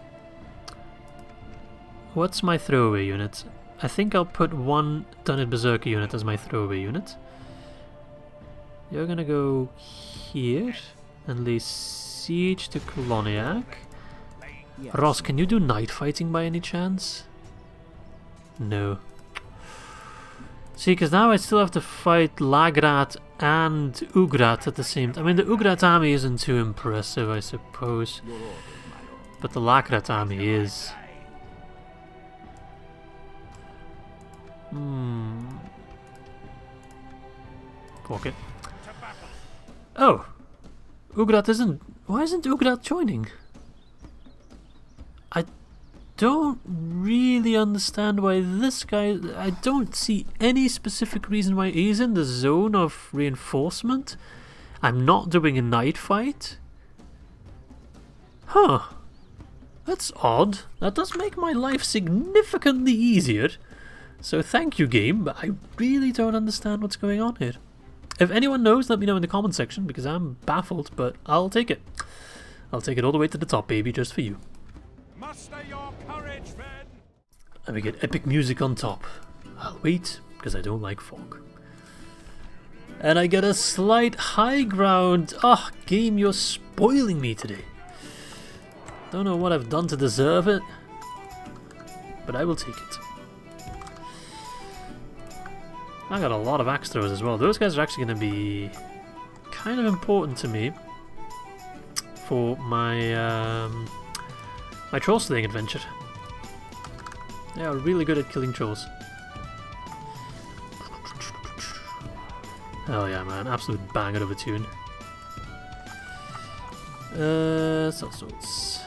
What's my throwaway unit? I think I'll put 1 Dunland Berserker unit as my throwaway unit. You're gonna go here and lay siege to Calenhad. Yes. Ross, can you do night fighting by any chance? No. See, because now I still have to fight Lagrat and Ugrat at the same time. I mean, the Ugrat army isn't too impressive, I suppose. Your orders, my lord. But the Lagrat army is. Fuck it. Oh! Ugrat isn't... Why isn't Ugrat joining? I don't really understand why this guy... I don't see any specific reason why he's in the zone of reinforcement. I'm not doing a night fight. Huh. That's odd. That does make my life significantly easier. So thank you, game, but I really don't understand what's going on here. If anyone knows, let me know in the comment section, because I'm baffled, but I'll take it. I'll take it all the way to the top, baby, just for you. Muster your courage, men. And we get epic music on top. I'll wait, because I don't like fog. And I get a slight high ground. Ah, game, you're spoiling me today. Don't know what I've done to deserve it, but I will take it. I got a lot of axe throwers as well. Those guys are actually going to be kind of important to me for my my troll slaying adventure. They are really good at killing trolls. Oh yeah, man, absolute banger of a tune. Sellswords.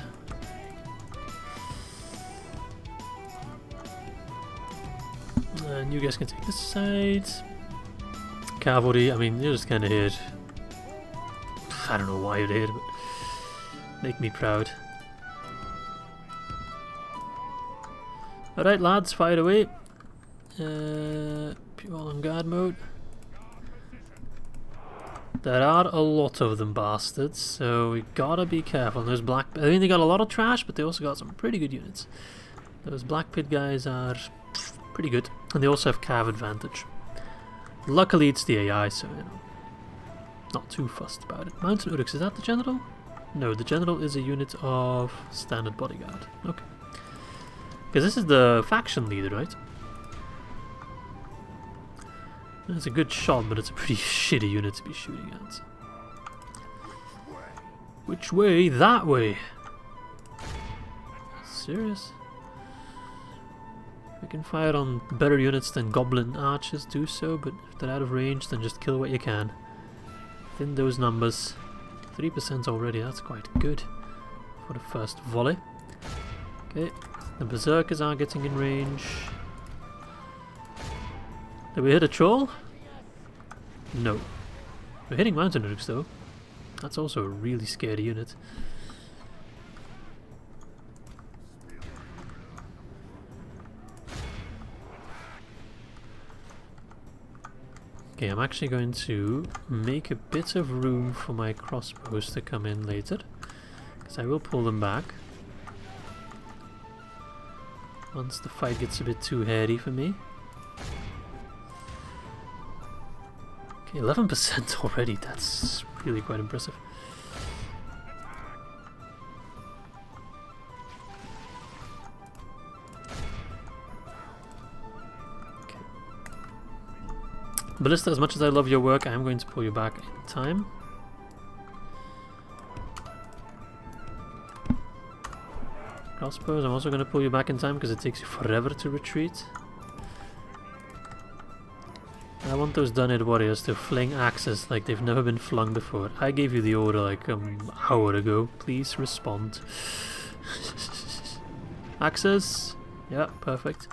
And you guys can take this side. Cavalry, I mean, you're just kind of here. I don't know why you're here, but make me proud. Alright, lads, fire away. Pure on guard mode. There are a lot of them bastards, so we gotta be careful. And those black... I mean, they got a lot of trash, but they also got some pretty good units. Those black pit guys are pretty good, and they also have cav advantage. Luckily it's the AI, so you know, not too fussed about it. Mountain Uruks, is that the general? No, the general is a unit of standard bodyguard. Okay. Because this is the faction leader, right? It's a good shot, but it's a pretty shitty unit to be shooting at. Which way? That way! Serious? We can fire on better units than goblin archers, do so, but if they're out of range, then just kill what you can. Within those numbers. 3% already, that's quite good for the first volley. Okay, the berserkers are getting in range. Did we hit a troll? No. We're hitting mountain Uruks though. That's also a really scary unit. Okay, I'm actually going to make a bit of room for my crossbows to come in later, because I will pull them back once the fight gets a bit too hairy for me. Okay, 11% already, that's really quite impressive. Ballista, as much as I love your work, I am going to pull you back in time. Crossbows, I'm also going to pull you back in time because it takes you forever to retreat. I want those Dunland warriors to fling axes like they've never been flung before. I gave you the order like an hour ago. Please respond. Axes? Yeah, perfect.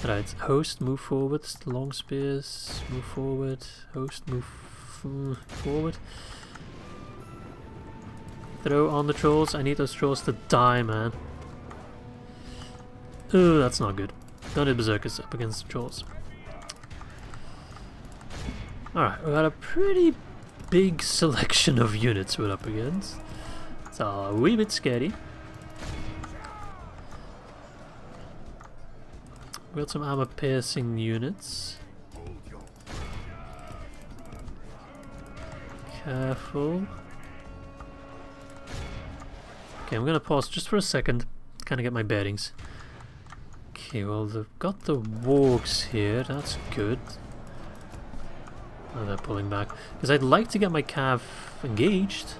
Right, host, move forward. Long spears, move forward. Host, move forward. Throw on the trolls. I need those trolls to die, man. Oh, that's not good. Don't hit berserkers up against the trolls. Alright, we got a pretty big selection of units we're up against. It's a wee bit scary. We got some armor piercing units. Careful. Okay, I'm gonna pause just for a second, kind of get my bearings. Okay, well they've got the wargs here, that's good. Oh, they're pulling back. Because I'd like to get my cav engaged.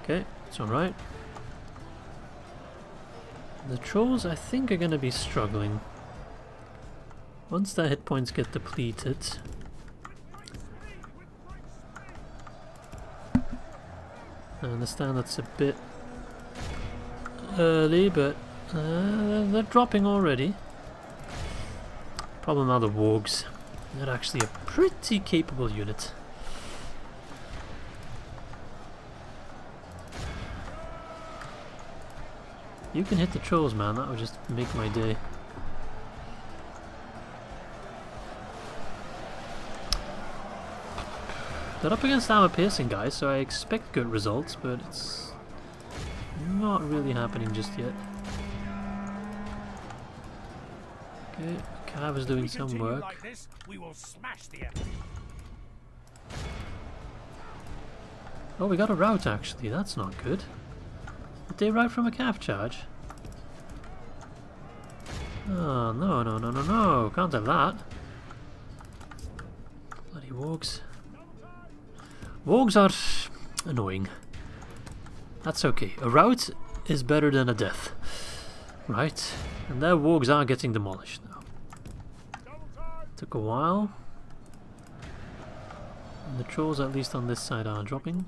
Okay, it's alright. The trolls, I think, are going to be struggling. Once their hit points get depleted. I understand that's a bit early, but they're dropping already. Problem are the wargs. They're actually a pretty capable unit. You can hit the trolls, man. That would just make my day. They're up against armor piercing guys, so I expect good results, but it's not really happening just yet. Okay, Cav is doing some work. Like this, we will smash the enemy. Oh, we got a rout actually. That's not good. Did they rout from a Cav charge? Oh, no, no, no, no, no. Can't have that. Bloody wargs. Wargs are annoying. That's okay. A rout is better than a death. Right? And their wargs are getting demolished now. Took a while. And the trolls, at least on this side, are dropping.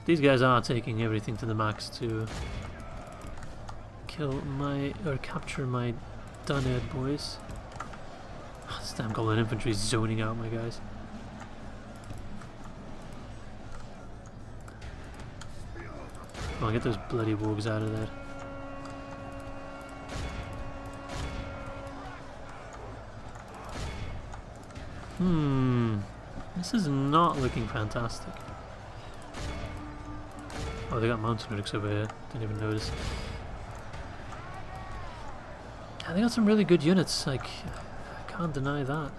These guys are taking everything to the max to kill my, or capture my Dunland boys. This damn goblin infantry is zoning out my guys. Come on, get those bloody wargs out of there. This is not looking fantastic. Oh, they got mountain Bluruks over here. Didn't even notice. Yeah, they got some really good units. Like, I can't deny that.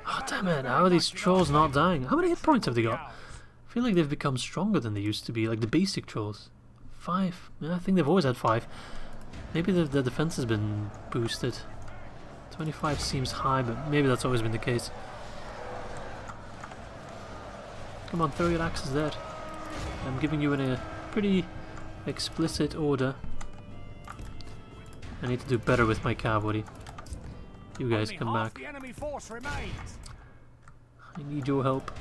Oh, damn it. How are these trolls not dying? How many hit points have they got? I feel like they've become stronger than they used to be. Like the basic trolls. 5. Yeah, I think they've always had 5. Maybe the defense has been boosted. 25 seems high, but maybe that's always been the case. Come on, throw your axes there. I'm giving you in a pretty explicit order. I need to do better with my cavalry. You guys come back. The enemy force remains. I need your help.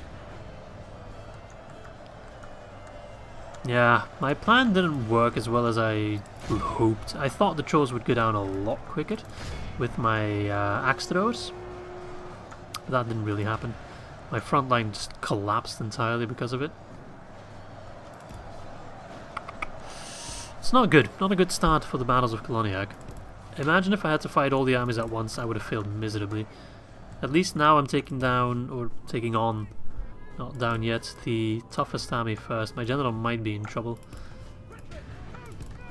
Yeah, my plan didn't work as well as I hoped. I thought the trolls would go down a lot quicker with my axe throwers. That didn't really happen. My front line just collapsed entirely because of it. It's not good. Not a good start for the battles of Calenhad. Imagine if I had to fight all the armies at once, I would have failed miserably. At least now I'm taking down, or taking on, not down yet, the toughest army first. My general might be in trouble.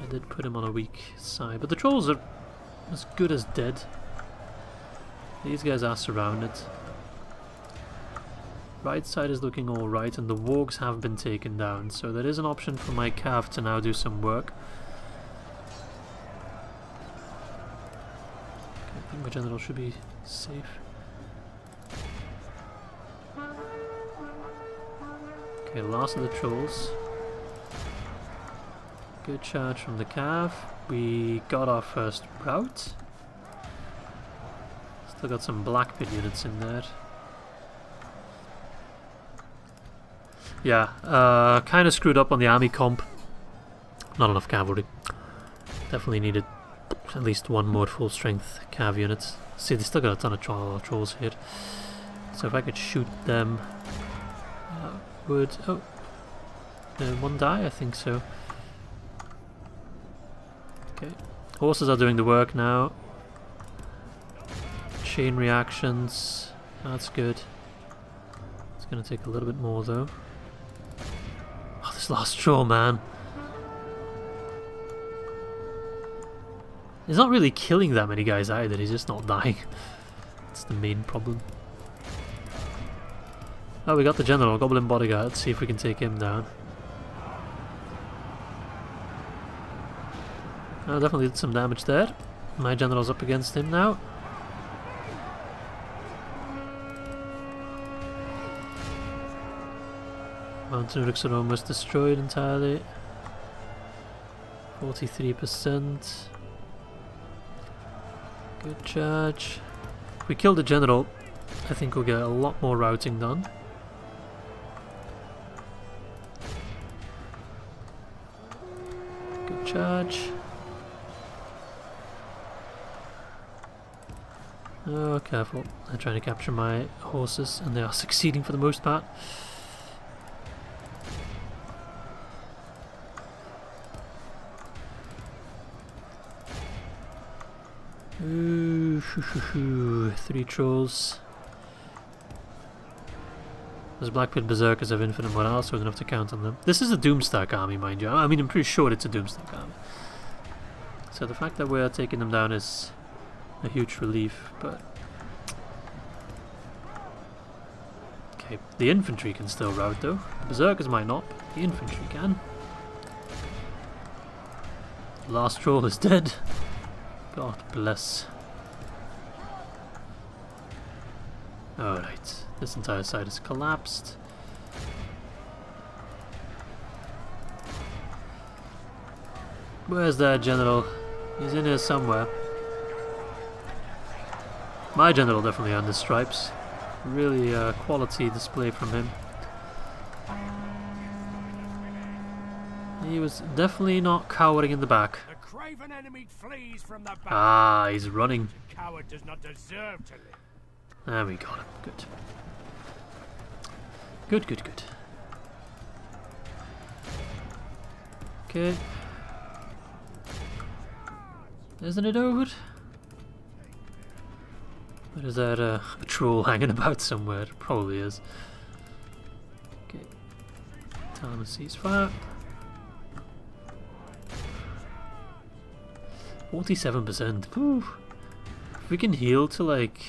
I did put him on a weak side, but the trolls are as good as dead. These guys are surrounded. Right side is looking alright, and the wargs have been taken down, so there is an option for my cav to now do some work. Okay, I think my general should be safe. Okay, last of the trolls. Good charge from the cav. We got our first rout. Still got some black pit units in there. Yeah, kind of screwed up on the army comp. Not enough cavalry. Definitely needed at least one more full strength cav unit. See, they still got a ton of trolls here. So if I could shoot them, would... Oh, one die? I think so. Okay, horses are doing the work now. Chain reactions, that's good. It's gonna take a little bit more though. Oh, this last troll, man. He's not really killing that many guys either, he's just not dying. That's the main problem. Oh, we got the general, Goblin Bodyguard. Let's see if we can take him down. Oh, definitely did some damage there. My general's up against him now. Mountain Bluruks are almost destroyed entirely. 43%. Good charge. If we kill the general, I think we'll get a lot more routing done. Good charge. Oh, careful. They're trying to capture my horses, and they are succeeding for the most part. Ooh, 3 trolls. Those Blackpit Berserkers have infinite morale, so we're going to have to count on them. This is a Doomstack army, mind you. I mean, I'm pretty sure it's a Doomstack army. So the fact that we're taking them down is a huge relief, but... Okay, the infantry can still rout though. The Berserkers might not, but the infantry can. The last troll is dead. God bless. Alright, this entire side has collapsed. Where's that general? He's in here somewhere. My general definitely earned his stripes. Really quality display from him. He was definitely not cowering in the back. The craven enemy flees from the back. Ah, he's running. The coward does not deserve to live. There we got him. Good. Good, good, good. Okay. Isn't it over? Or is there a troll hanging about somewhere? It probably is. Okay. Time to ceasefire. 47%. Whew. If we can heal to like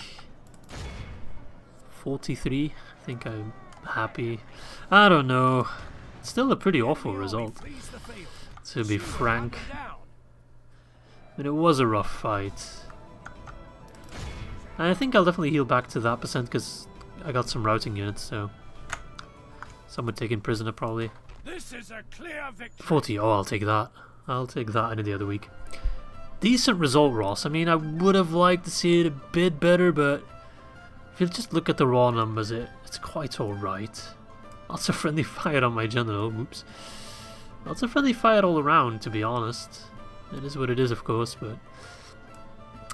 43, I think I'm happy. I don't know. It's still a pretty awful result, to be frank. I mean, it was a rough fight. And I think I'll definitely heal back to that percent because I got some routing units, so someone taken prisoner probably. This is a clear victory. 40, oh, I'll take that. I'll take that any day of the week. Decent result, Ross. I mean, I would have liked to see it a bit better, but if you just look at the raw numbers, it's quite alright. Lots of friendly fire on my general, oops. Lots of friendly fire all around, to be honest. It is what it is, of course, but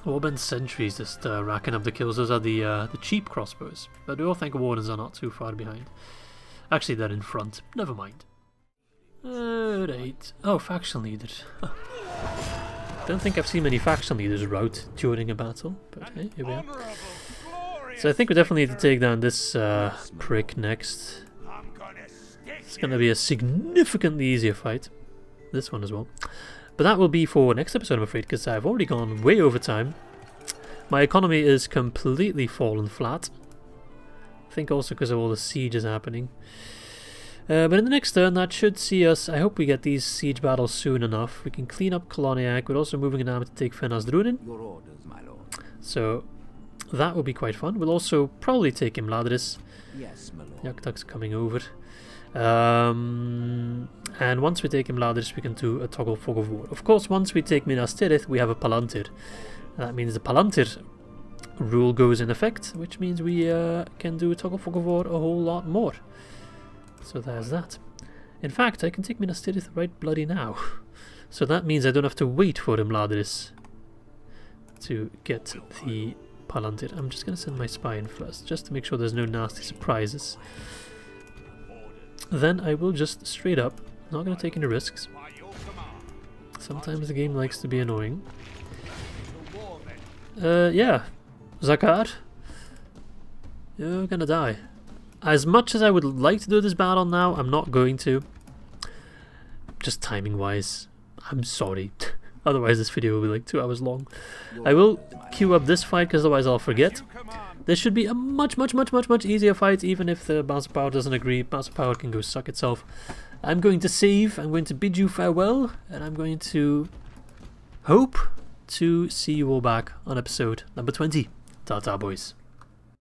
Warband sentries just racking up the kills. Those are the cheap crossbows, but I do think wardens are not too far behind. Actually, they're in front. Never mind. Right. Oh, faction leader. Don't think I've seen many faction leaders rout during a battle, but hey, here we are. So I think we definitely need to take down this prick next. It's going to be a significantly easier fight. This one as well. But that will be for next episode, I'm afraid, because I've already gone way over time. My economy is completely fallen flat. I think also because of all the sieges happening. But in the next turn, that should see us. I hope we get these siege battles soon enough. We can clean up Calenhad. We're also moving an army to take Faerdor. Your orders, my lord. So that will be quite fun. We'll also probably take Imladris. Yes, my lord. Yaktak's coming over. And once we take Imladris, we can do a toggle fog of war. Of course, once we take Minas Tirith, we have a Palantir. That means the Palantir rule goes in effect, which means we can do a toggle fog of war a whole lot more. So there's that. In fact, I can take Minas Tirith right bloody now. So that means I don't have to wait for Imladris to get the Palantir. I'm just going to send my spy in first, just to make sure there's no nasty surprises. Then I will just straight up, not going to take any risks. Sometimes the game likes to be annoying. Yeah, Zakar, you're gonna die. As much as I would like to do this battle now, I'm not going to. Just timing wise, I'm sorry. Otherwise this video will be like 2 hours long. I will queue up this fight because otherwise I'll forget. This should be a much easier fight, even if the Mouse of Power doesn't agree. Mouse of Power can go suck itself. I'm going to save, I'm going to bid you farewell, and I'm going to hope to see you all back on episode number 20. Ta-ta, boys.